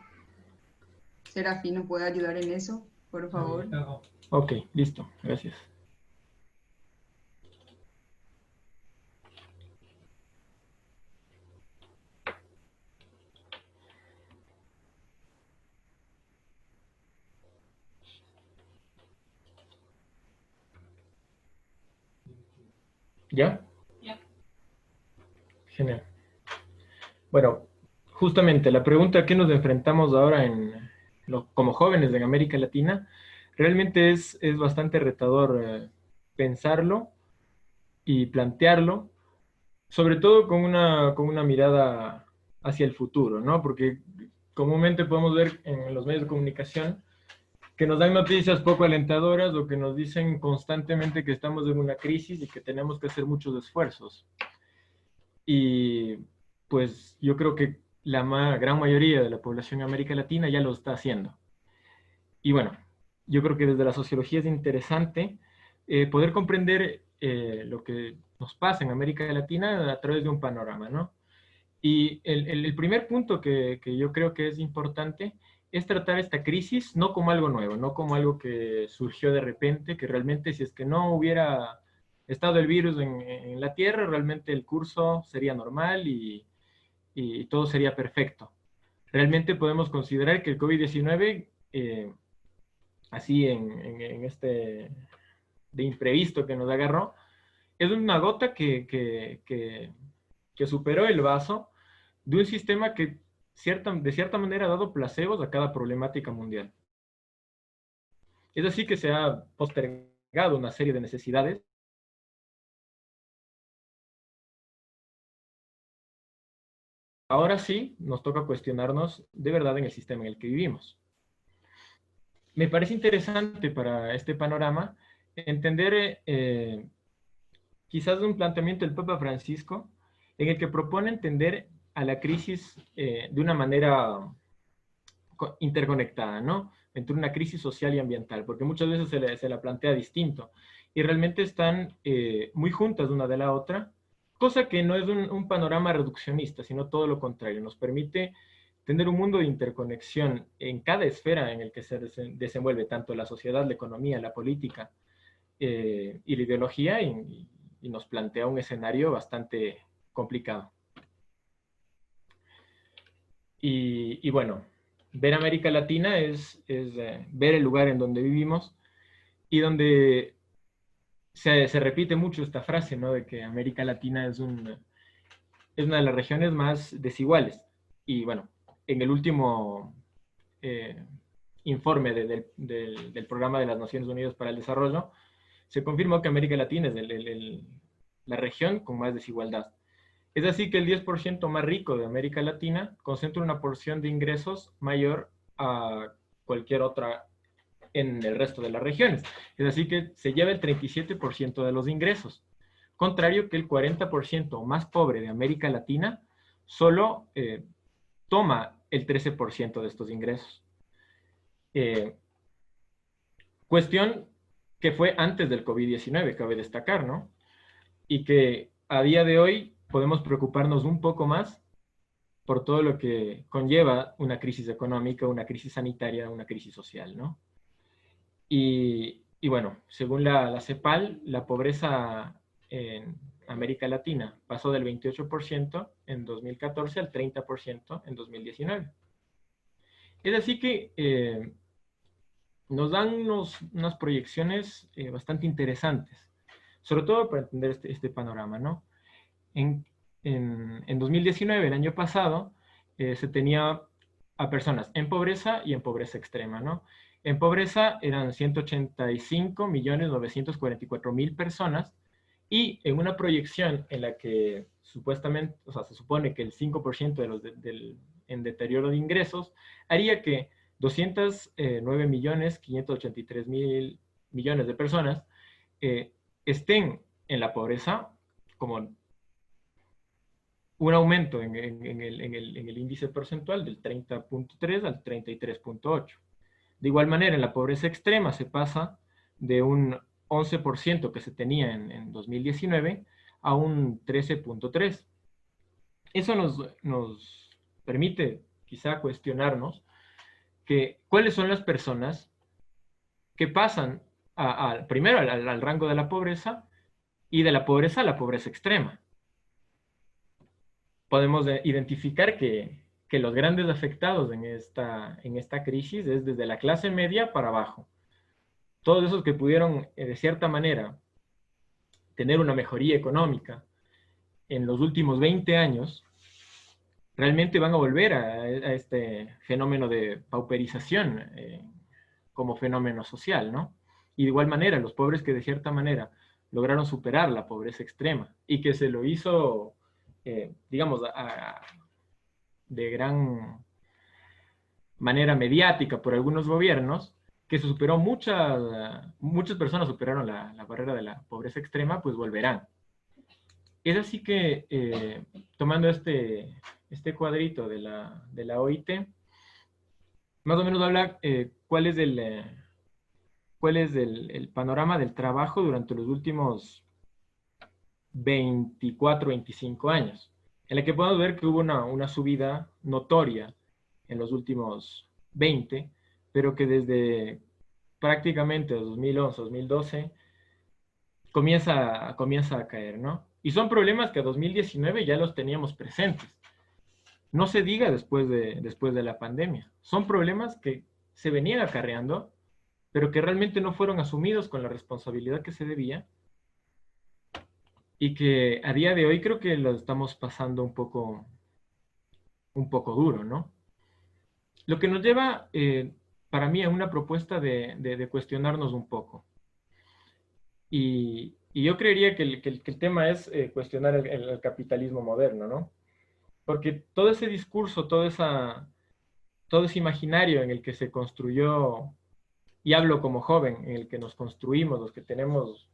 Serafín nos puede ayudar en eso, por favor. Ok, listo, gracias. ¿Ya? Ya. Genial. Bueno, justamente la pregunta a qué nos enfrentamos ahora como jóvenes en América Latina, realmente es bastante retador pensarlo y plantearlo, sobre todo con una mirada hacia el futuro, ¿no? Porque comúnmente podemos ver en los medios de comunicación que nos dan noticias poco alentadoras o que nos dicen constantemente que estamos en una crisis y que tenemos que hacer muchos esfuerzos. Y pues yo creo que la gran mayoría de la población en América Latina ya lo está haciendo. Y bueno, yo creo que desde la sociología es interesante poder comprender lo que nos pasa en América Latina a través de un panorama, ¿no? Y el primer punto que yo creo que es importante es tratar esta crisis no como algo nuevo, no como algo que surgió de repente, que realmente si es que no hubiera estado el virus en la Tierra, realmente el curso sería normal y todo sería perfecto. Realmente podemos considerar que el COVID-19, así en este de imprevisto que nos agarró, es una gota que superó el vaso de un sistema que de cierta manera ha dado placebos a cada problemática mundial. Es así que se ha postergado una serie de necesidades. Ahora sí nos toca cuestionarnos de verdad en el sistema en el que vivimos. Me parece interesante para este panorama entender quizás un planteamiento del Papa Francisco en el que propone entender a la crisis de una manera interconectada, ¿no? Entre una crisis social y ambiental, porque muchas veces se la plantea distinto y realmente están muy juntas una de la otra, cosa que no es un panorama reduccionista, sino todo lo contrario, nos permite tener un mundo de interconexión en cada esfera en el que se desenvuelve tanto la sociedad, la economía, la política y la ideología, y nos plantea un escenario bastante complicado. Y bueno, ver América Latina es ver el lugar en donde vivimos y donde se repite mucho esta frase, ¿no? De que América Latina es una de las regiones más desiguales. Y bueno, en el último informe del Programa de las Naciones Unidas para el Desarrollo, se confirmó que América Latina es la región con más desigualdad. Es así que el 10% más rico de América Latina concentra una porción de ingresos mayor a cualquier otra en el resto de las regiones. Es así que se lleva el 37% de los ingresos. Contrario que el 40% más pobre de América Latina solo toma el 13% de estos ingresos. Cuestión que fue antes del COVID-19, cabe destacar, ¿no? Y que a día de hoy podemos preocuparnos un poco más por todo lo que conlleva una crisis económica, una crisis sanitaria, una crisis social, ¿no? Y bueno, según la CEPAL, la pobreza en América Latina pasó del 28% en 2014 al 30% en 2019. Es así que nos dan unas proyecciones bastante interesantes, sobre todo para entender este panorama, ¿no? En 2019, el año pasado, se tenía a personas en pobreza y en pobreza extrema, ¿no? En pobreza eran 185.944.000 personas, y en una proyección en la que supuestamente, o sea, se supone que el 5% de los en deterioro de ingresos haría que 209.583.000 millones de personas estén en la pobreza, como un aumento en el índice porcentual del 30.3 al 33.8. De igual manera, en la pobreza extrema se pasa de un 11% que se tenía en 2019 a un 13.3. Eso nos permite quizá cuestionarnos cuáles son las personas que pasan primero al rango de la pobreza, y de la pobreza a la pobreza extrema. Podemos identificar que los grandes afectados en esta crisis es desde la clase media para abajo. Todos esos que pudieron, de cierta manera, tener una mejoría económica en los últimos 20 años, realmente van a volver a este fenómeno de pauperización como fenómeno social, ¿no? Y de igual manera, los pobres que de cierta manera lograron superar la pobreza extrema y que se lo hizo, digamos, de gran manera mediática por algunos gobiernos, que se superó muchas personas superaron la barrera de la pobreza extrema, pues volverán. Es así que, tomando este cuadrito de la OIT, más o menos habla cuál es el panorama del trabajo durante los últimos 24, 25 años, en la que podemos ver que hubo una subida notoria en los últimos 20, pero que desde prácticamente 2011, 2012, comienza a caer, ¿no? Y son problemas que a 2019 ya los teníamos presentes. No se diga después de la pandemia. Son problemas que se venían acarreando, pero que realmente no fueron asumidos con la responsabilidad que se debía, y que a día de hoy creo que lo estamos pasando un poco un poco duro, ¿no? Lo que nos lleva, para mí, a una propuesta de cuestionarnos un poco. Y yo creería que el tema es cuestionar el capitalismo moderno, ¿no? Porque todo ese discurso, todo ese imaginario en el que se construyó, y hablo como joven, en el que nos construimos, los que tenemos,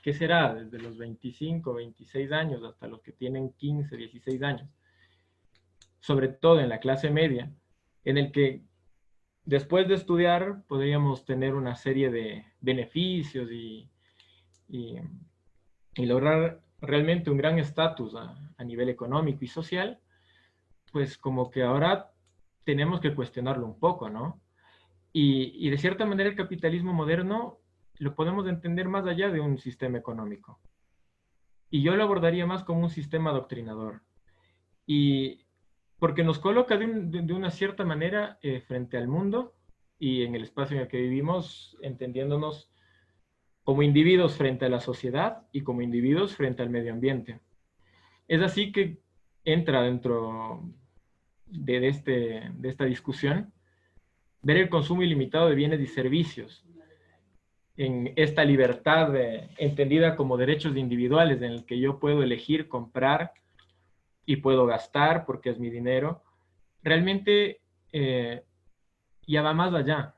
¿qué será? Desde los 25, 26 años hasta los que tienen 15, 16 años, sobre todo en la clase media, en el que después de estudiar podríamos tener una serie de beneficios y, y lograr realmente un gran estatus a nivel económico y social, pues como que ahora tenemos que cuestionarlo un poco, ¿no? Y de cierta manera el capitalismo moderno lo podemos entender más allá de un sistema económico. Y yo lo abordaría más como un sistema adoctrinador. Y porque nos coloca de una cierta manera frente al mundo y en el espacio en el que vivimos, entendiéndonos como individuos frente a la sociedad y como individuos frente al medio ambiente. Es así que entra dentro de esta discusión ver el consumo ilimitado de bienes y servicios en esta libertad entendida como derechos individuales en el que yo puedo elegir comprar y puedo gastar porque es mi dinero, realmente ya va más allá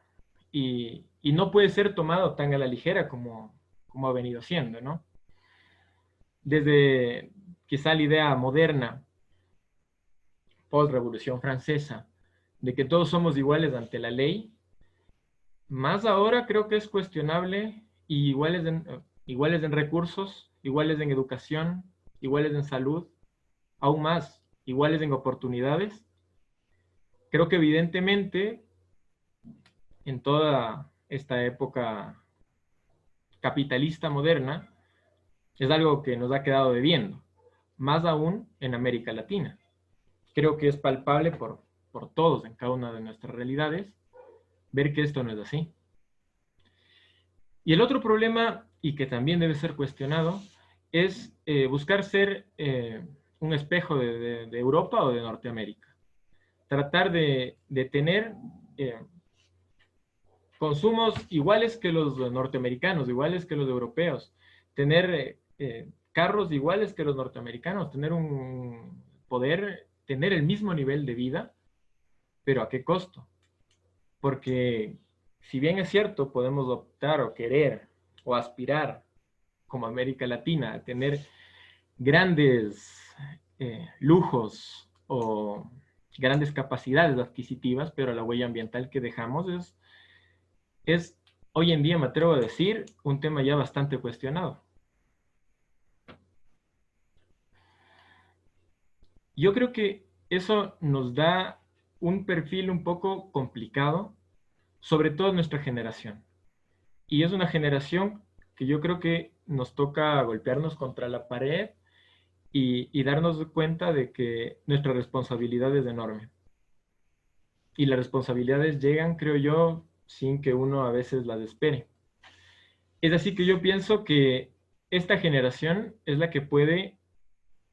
y no puede ser tomado tan a la ligera como ha venido siendo, ¿no? Desde quizá la idea moderna, post-revolución francesa, de que todos somos iguales ante la ley, más ahora creo que es cuestionable y iguales en recursos, iguales en educación, iguales en salud, aún más, iguales en oportunidades. Creo que evidentemente en toda esta época capitalista moderna es algo que nos ha quedado debiendo, más aún en América Latina. Creo que es palpable por todos en cada una de nuestras realidades ver que esto no es así. Y el otro problema, y que también debe ser cuestionado, es buscar ser un espejo de Europa o de Norteamérica. Tratar de tener consumos iguales que los norteamericanos, iguales que los europeos, tener carros iguales que los norteamericanos, poder tener el mismo nivel de vida, pero ¿a qué costo? Porque si bien es cierto, podemos optar o querer o aspirar como América Latina a tener grandes lujos o grandes capacidades adquisitivas, pero la huella ambiental que dejamos es hoy en día, me atrevo a decir, un tema ya bastante cuestionado. Yo creo que eso nos da un perfil un poco complicado, sobre todo en nuestra generación. Y es una generación que yo creo que nos toca golpearnos contra la pared y darnos cuenta de que nuestra responsabilidad es enorme. Y las responsabilidades llegan, creo yo, sin que uno a veces las espere. Es así que yo pienso que esta generación es la que puede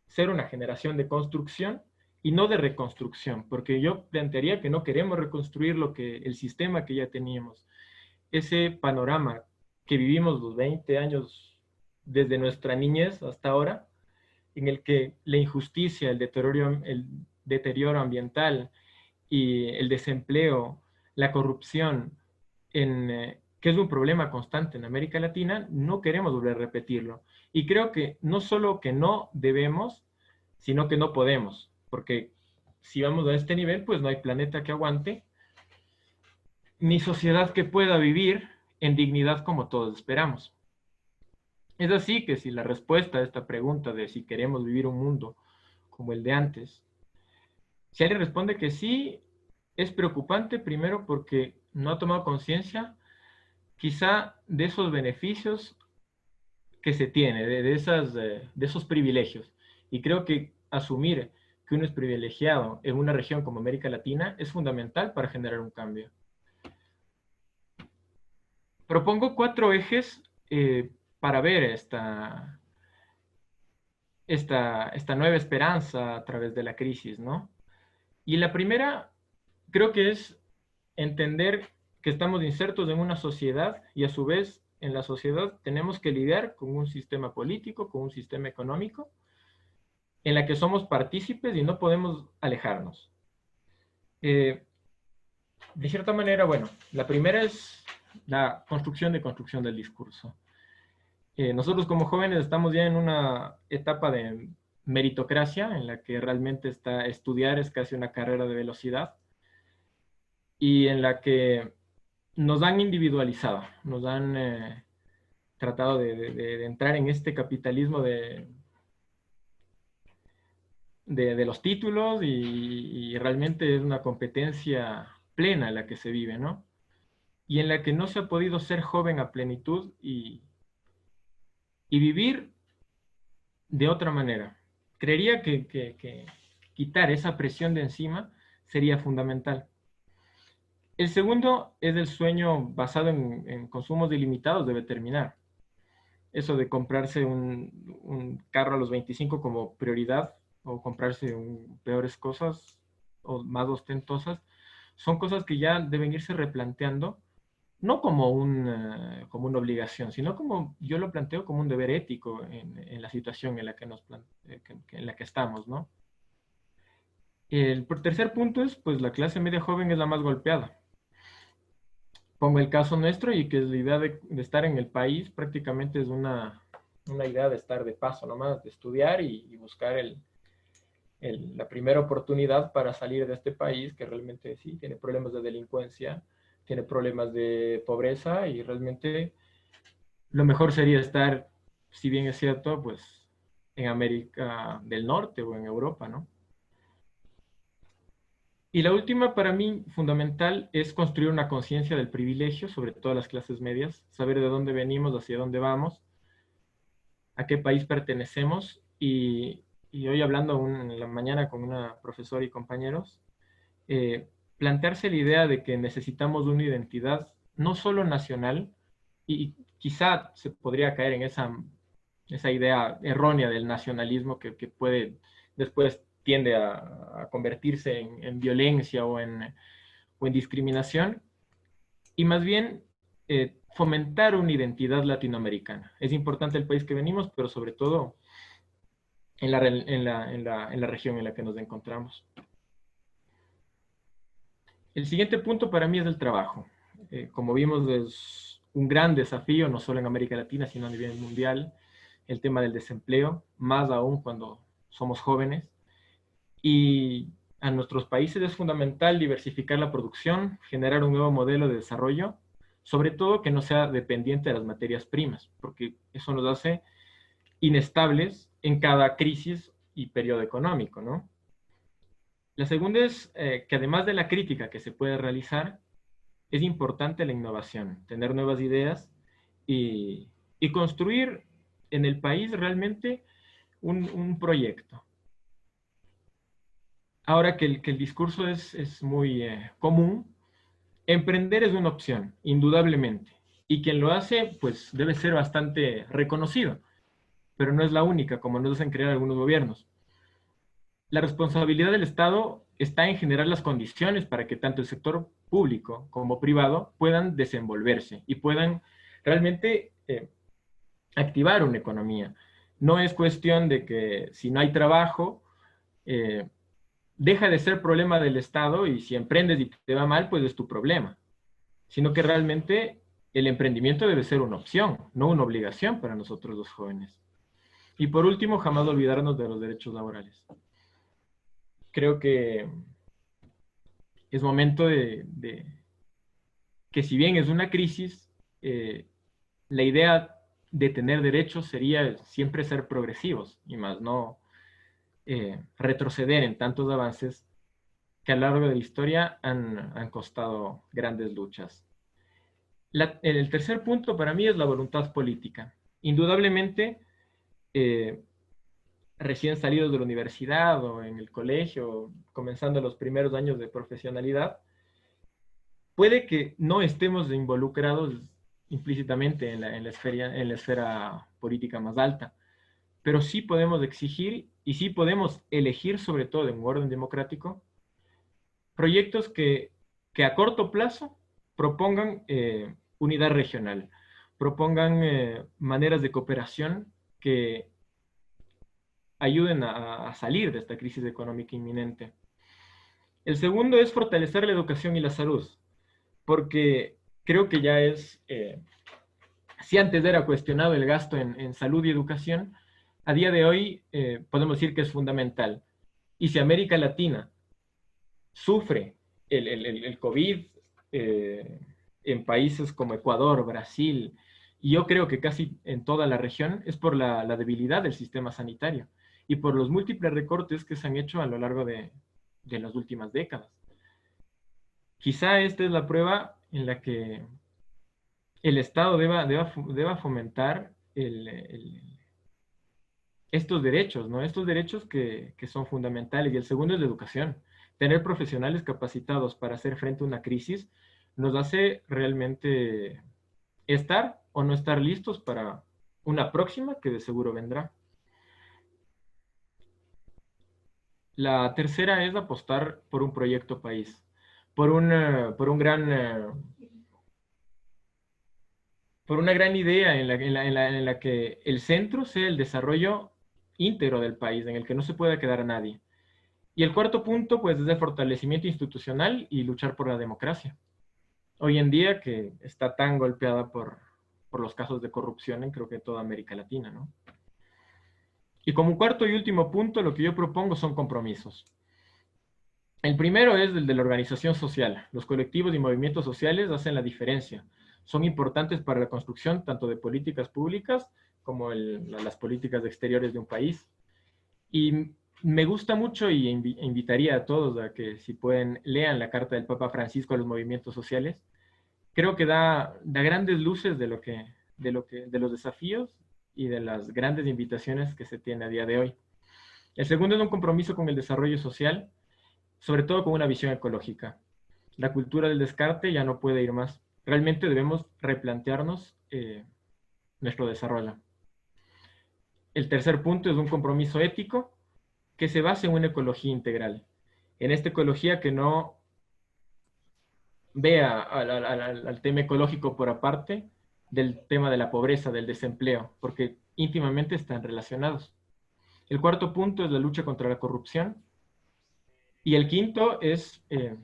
ser una generación de construcción y no de reconstrucción, porque yo plantearía que no queremos reconstruir el sistema que ya teníamos. Ese panorama que vivimos los 20 años desde nuestra niñez hasta ahora, en el que la injusticia, el deterioro ambiental y el desempleo, la corrupción, que es un problema constante en América Latina, no queremos volver a repetirlo. Y creo que no solo que no debemos, sino que no podemos, porque si vamos a este nivel, pues no hay planeta que aguante, ni sociedad que pueda vivir en dignidad como todos esperamos. Es así que si la respuesta a esta pregunta de si queremos vivir un mundo como el de antes, si alguien responde que sí, es preocupante primero porque no ha tomado conciencia quizá de esos beneficios que se tiene, de esos privilegios. Y creo que asumir que uno es privilegiado en una región como América Latina es fundamental para generar un cambio. Propongo 4 ejes para ver esta nueva esperanza a través de la crisis, ¿no? Y la primera creo que es entender que estamos insertos en una sociedad y a su vez en la sociedad tenemos que lidiar con un sistema político, con un sistema económico, en la que somos partícipes y no podemos alejarnos. De cierta manera, bueno, la primera es la construcción del discurso. Nosotros como jóvenes estamos ya en una etapa de meritocracia en la que realmente estudiar es casi una carrera de velocidad y en la que nos han individualizado, nos han tratado de entrar en este capitalismo de los títulos y realmente es una competencia plena en la que se vive, ¿no? Y en la que no se ha podido ser joven a plenitud y vivir de otra manera. Creería que quitar esa presión de encima sería fundamental. El segundo es el sueño basado en consumos ilimitados debe terminar. Eso de comprarse un carro a los 25 como prioridad o comprarse peores cosas o más ostentosas, son cosas que ya deben irse replanteando, no como como una obligación, sino como yo lo planteo como un deber ético en la situación en la que, en la que estamos, ¿no? El tercer punto es, pues la clase media joven es la más golpeada. Pongo el caso nuestro y que es la idea de estar en el país prácticamente es una idea de estar de paso nomás, de estudiar y buscar la primera oportunidad para salir de este país que realmente sí tiene problemas de delincuencia, tiene problemas de pobreza y realmente lo mejor sería estar, si bien es cierto, pues en América del Norte o en Europa, ¿no? Y la última, para mí, fundamental, es construir una conciencia del privilegio, sobre todo las clases medias, saber de dónde venimos, hacia dónde vamos, a qué país pertenecemos. Y hoy hablando en la mañana con una profesora y compañeros, plantearse la idea de que necesitamos una identidad no solo nacional, y quizá se podría caer en esa idea errónea del nacionalismo que puede después tiende a convertirse en violencia o en discriminación, y más bien fomentar una identidad latinoamericana. Es importante el país que venimos, pero sobre todo en la región en la que nos encontramos. El siguiente punto para mí es el trabajo. Como vimos, es un gran desafío, no solo en América Latina, sino a nivel mundial, el tema del desempleo, más aún cuando somos jóvenes. Y a nuestros países es fundamental diversificar la producción, generar un nuevo modelo de desarrollo, sobre todo que no sea dependiente de las materias primas, porque eso nos hace inestables en cada crisis y periodo económico, ¿no? La segunda es que además de la crítica que se puede realizar, es importante la innovación, tener nuevas ideas y construir en el país realmente un proyecto. Ahora que el discurso es muy común, emprender es una opción, indudablemente. Y quien lo hace, pues debe ser bastante reconocido, pero no es la única, como nos hacen creer algunos gobiernos. La responsabilidad del Estado está en generar las condiciones para que tanto el sector público como privado puedan desenvolverse y puedan realmente activar una economía. No es cuestión de que si no hay trabajo, deja de ser problema del Estado y si emprendes y te va mal, pues es tu problema. Sino que realmente el emprendimiento debe ser una opción, no una obligación para nosotros los jóvenes. Y por último, jamás olvidarnos de los derechos laborales. Creo que es momento de que si bien es una crisis, la idea de tener derechos sería siempre ser progresivos y más no retroceder en tantos avances que a lo largo de la historia han costado grandes luchas. El tercer punto para mí es la voluntad política. Indudablemente, recién salidos de la universidad o en el colegio, comenzando los primeros años de profesionalidad, puede que no estemos involucrados implícitamente en la esfera política más alta, pero sí podemos exigir y sí podemos elegir, sobre todo en un orden democrático, proyectos que a corto plazo propongan unidad regional, propongan maneras de cooperación que ayuden a salir de esta crisis económica inminente. El segundo es fortalecer la educación y la salud, porque creo que ya es, si antes era cuestionado el gasto en salud y educación, a día de hoy podemos decir que es fundamental. Y si América Latina sufre el COVID en países como Ecuador, Brasil, y yo creo que casi en toda la región, es por la debilidad del sistema sanitario y por los múltiples recortes que se han hecho a lo largo de las últimas décadas. Quizá esta es la prueba en la que el Estado deba fomentar estos derechos, ¿no? Estos derechos que son fundamentales. Y el segundo es la educación. Tener profesionales capacitados para hacer frente a una crisis nos hace realmente estar o no estar listos para una próxima que de seguro vendrá. La tercera es apostar por un proyecto país, por una gran idea en la que el centro sea el desarrollo íntegro del país, en el que no se pueda quedar a nadie. Y el cuarto punto, pues, es el fortalecimiento institucional y luchar por la democracia. Hoy en día, que está tan golpeada por los casos de corrupción en creo que toda América Latina, ¿no? Y como cuarto y último punto, lo que yo propongo son compromisos. El primero es el de la organización social. Los colectivos y movimientos sociales hacen la diferencia. Son importantes para la construcción tanto de políticas públicas como las políticas exteriores de un país. Y me gusta mucho y invitaría a todos a que, si pueden, lean la carta del Papa Francisco a los movimientos sociales. Creo que da grandes luces de los desafíos y de las grandes invitaciones que se tiene a día de hoy. El segundo es un compromiso con el desarrollo social, sobre todo con una visión ecológica. La cultura del descarte ya no puede ir más. Realmente debemos replantearnos nuestro desarrollo. El tercer punto es un compromiso ético que se base en una ecología integral. En esta ecología que no vea al tema ecológico por aparte del tema de la pobreza, del desempleo, porque íntimamente están relacionados. El cuarto punto es la lucha contra la corrupción. Y el quinto es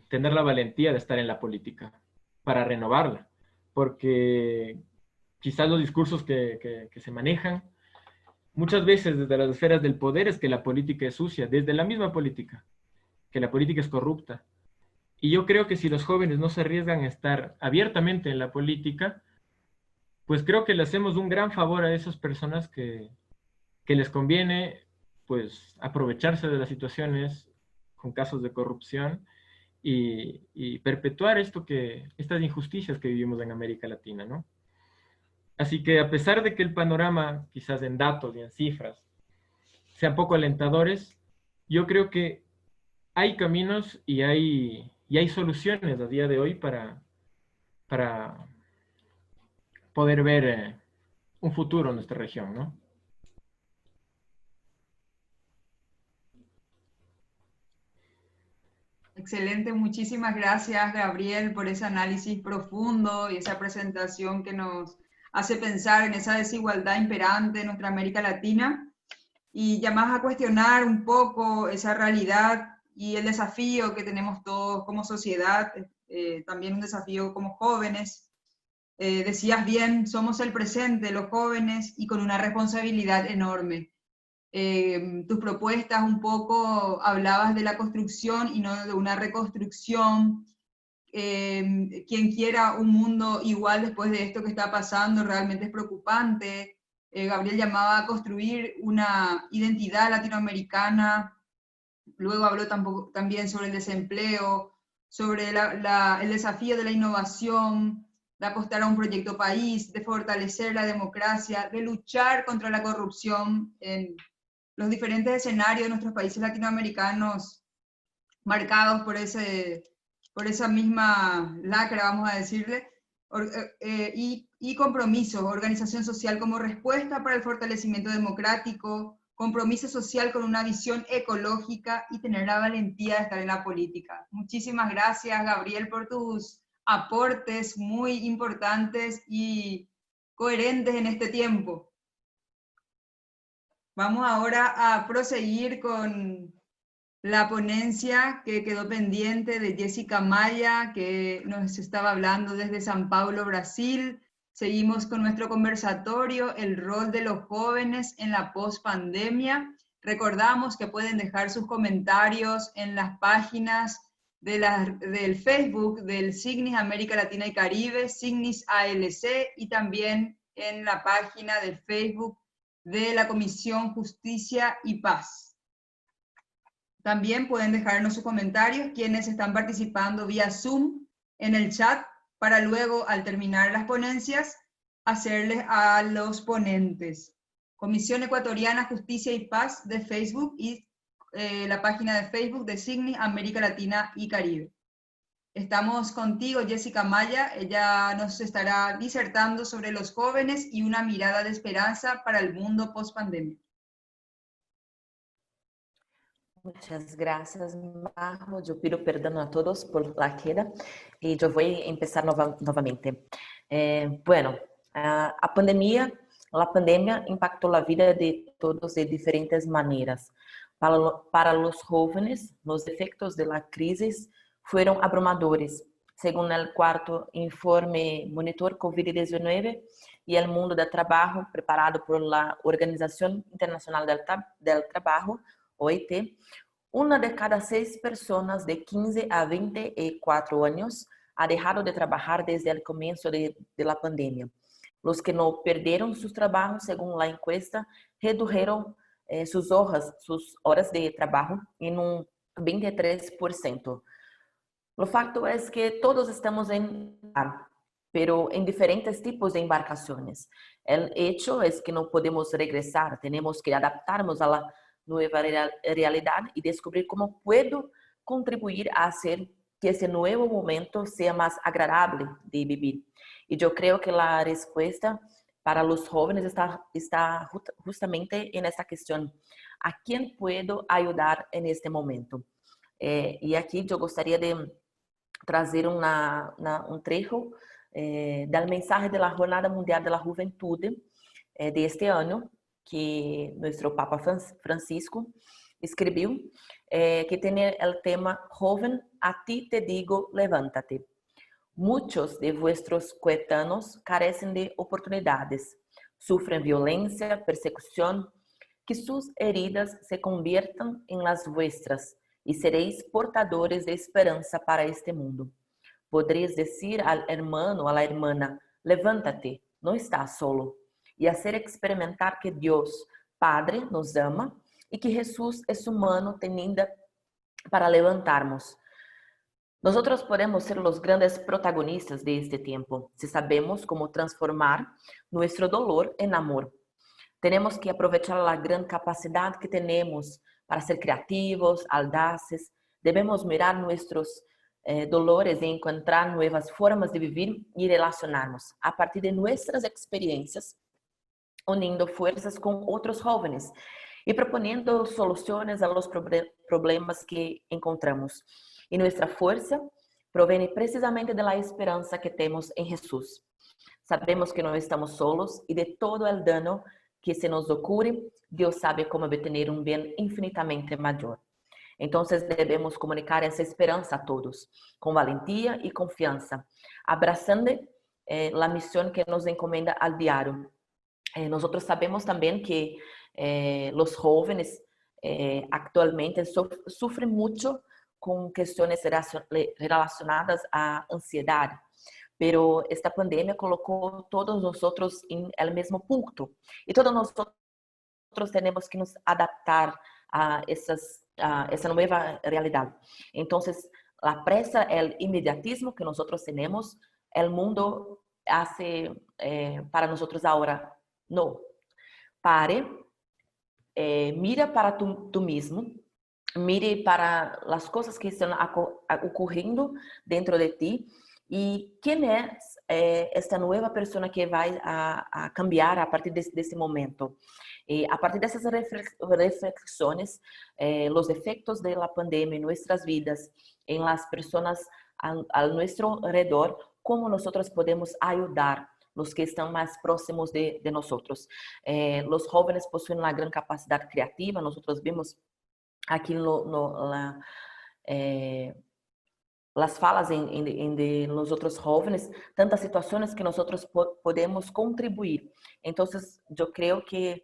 tener la valentía de estar en la política para renovarla, porque quizás los discursos que se manejan muchas veces desde las esferas del poder es que la política es sucia, desde la misma política, que la política es corrupta. Y yo creo que si los jóvenes no se arriesgan a estar abiertamente en la política, pues creo que le hacemos un gran favor a esas personas que les conviene pues aprovecharse de las situaciones con casos de corrupción y perpetuar estas injusticias que vivimos en América Latina, ¿no? Así que a pesar de que el panorama, quizás en datos y en cifras, sean poco alentadores, yo creo que hay caminos y hay soluciones a día de hoy para poder ver un futuro en nuestra región, ¿no? Excelente, muchísimas gracias, Gabriel, por ese análisis profundo y esa presentación que nos hace pensar en esa desigualdad imperante en nuestra América Latina y llamas a cuestionar un poco esa realidad y el desafío que tenemos todos como sociedad, también un desafío como jóvenes. Decías bien, somos el presente, los jóvenes, y con una responsabilidad enorme. Tus propuestas un poco hablabas de la construcción y no de una reconstrucción. Quien quiera un mundo igual después de esto que está pasando realmente es preocupante. Gabriel llamaba a construir una identidad latinoamericana. Luego habló también sobre el desempleo, sobre el desafío de la innovación, de apostar a un proyecto país, de fortalecer la democracia, de luchar contra la corrupción en los diferentes escenarios de nuestros países latinoamericanos marcados por esa misma lacra, vamos a decirle, y compromisos, organización social como respuesta para el fortalecimiento democrático, compromiso social con una visión ecológica y tener la valentía de estar en la política. Muchísimas gracias, Gabriel, por tus aportes muy importantes y coherentes en este tiempo. Vamos ahora a proseguir con la ponencia que quedó pendiente de Jessica Maya, que nos estaba hablando desde São Paulo, Brasil. Seguimos con nuestro conversatorio, el rol de los jóvenes en la pospandemia. Recordamos que pueden dejar sus comentarios en las páginas del Facebook del Signis América Latina y Caribe, Signis ALC, y también en la página del Facebook de la Comisión Justicia y Paz. También pueden dejarnos sus comentarios quienes están participando vía Zoom en el chat, para luego, al terminar las ponencias, hacerles a los ponentes. Comisión Ecuatoriana Justicia y Paz de Facebook y la página de Facebook de Signis América Latina y Caribe. Estamos contigo, Jessica Maya. Ella nos estará disertando sobre los jóvenes y una mirada de esperanza para el mundo post-pandemia. Muchas gracias, Majo. Yo pido perdón a todos por la queda y yo voy a empezar nuevamente. Bueno, la pandemia impactó la vida de todos de diferentes maneras. Para los jóvenes, los efectos de la crisis fueron abrumadores. Según el cuarto informe Monitor COVID-19 y el mundo del trabajo preparado por la Organización Internacional del Trabajo, OIT, una de cada 6 personas de 15 a 24 años ha dejado de trabajar desde el comienzo de la pandemia. Los que no perdieron sus trabajos, según la encuesta, redujeron sus horas de trabajo en un 23%. Lo facto es que todos estamos pero en diferentes tipos de embarcaciones. El hecho es que no podemos regresar, tenemos que adaptarnos a la nueva realidad y descubrir cómo puedo contribuir a hacer que ese nuevo momento sea más agradable de vivir. Y yo creo que la respuesta para los jóvenes está justamente en esta cuestión. ¿A quién puedo ayudar en este momento? Y aquí yo gustaría de trazer um trecho do mensaje da Jornada Mundial da Juventude de este ano, que nosso Papa Francisco escreveu, que tem o tema Joven, a ti te digo, levántate. Muitos de vuestros coetanos carecem de oportunidades, sufrem violência, persecução, que sus heridas se conviertam em las vuestras, e sereis portadores de esperança para este mundo. Podréis dizer al hermano ou a la hermana, levántate, não estás solo, e hacer experimentar que Deus, Padre, nos ama e que Jesus é humano teniendo para levantarnos. Nosotros podemos ser los grandes protagonistas de este tiempo, si sabemos cómo transformar nuestro dolor en amor. Tenemos que aprovechar la gran capacidad que tenemos para ser creativos, audaces. Debemos mirar nuestros dolores e encontrar nuevas formas de vivir y relacionarnos a partir de nuestras experiencias, uniendo fuerzas con otros jóvenes y proponiendo soluciones a los problemas que encontramos. Y nuestra fuerza proviene precisamente de la esperanza que tenemos en Jesús. Sabemos que no estamos solos y de todo el daño que se nos ocurre, Dios sabe cómo obtener un bien infinitamente mayor. Entonces debemos comunicar esa esperanza a todos, con valentía y confianza, abrazando la misión que nos encomienda al diario. Nosotros sabemos también que los jóvenes actualmente sufren mucho con cuestiones relacionadas a ansiedad. Pero esta pandemia colocó todos nosotros en el mismo punto. Y todos nosotros tenemos que nos adaptar a esa nueva realidad. Entonces, la presa, el inmediatismo que nosotros tenemos, el mundo hace para nosotros ahora. No. Pare, mira para tú mismo, mire para las cosas que están ocurriendo dentro de ti ¿Y quién es esta nueva persona que va a cambiar a partir de ese momento? A partir de esas reflexiones, los efectos de la pandemia en nuestras vidas, en las personas a nuestro alrededor, cómo nosotros podemos ayudar los que están más próximos de nosotros. Los jóvenes poseen una gran capacidad creativa, nosotros vemos aquí las falas de los otros jóvenes, tantas situaciones que nosotros podemos contribuir. Entonces, yo creo que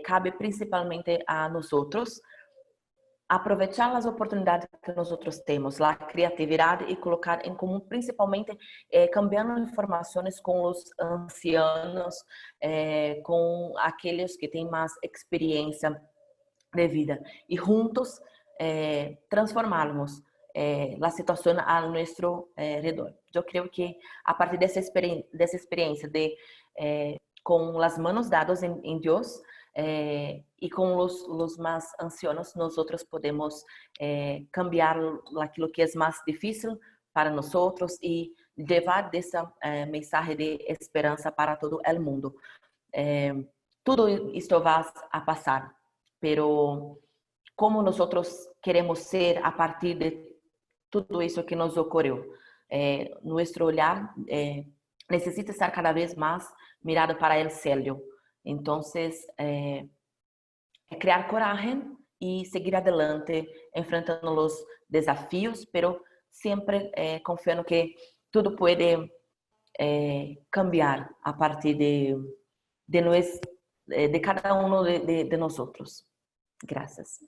cabe principalmente a nosotros aprovechar las oportunidades que nosotros temos, la creatividad y colocar en común, principalmente cambiando informaciones con los ancianos, con aquellos que tienen más experiencia de vida y juntos transformarmos la situación a nuestro alrededor. Yo creo que a partir de esa experiencia de con las manos dadas en Dios, y con los más ancianos, nosotros podemos cambiar aquilo que es más difícil para nosotros y llevar ese mensaje de esperanza para todo el mundo. Todo esto va a pasar, pero como nosotros queremos ser a partir de todo eso que nos ocurrió. Nuestro olhar necesita estar cada vez más mirado para el cielo. Entonces, crear coraje y seguir adelante, enfrentando los desafíos, pero siempre confiando que todo puede cambiar a partir de cada uno de nosotros. Gracias.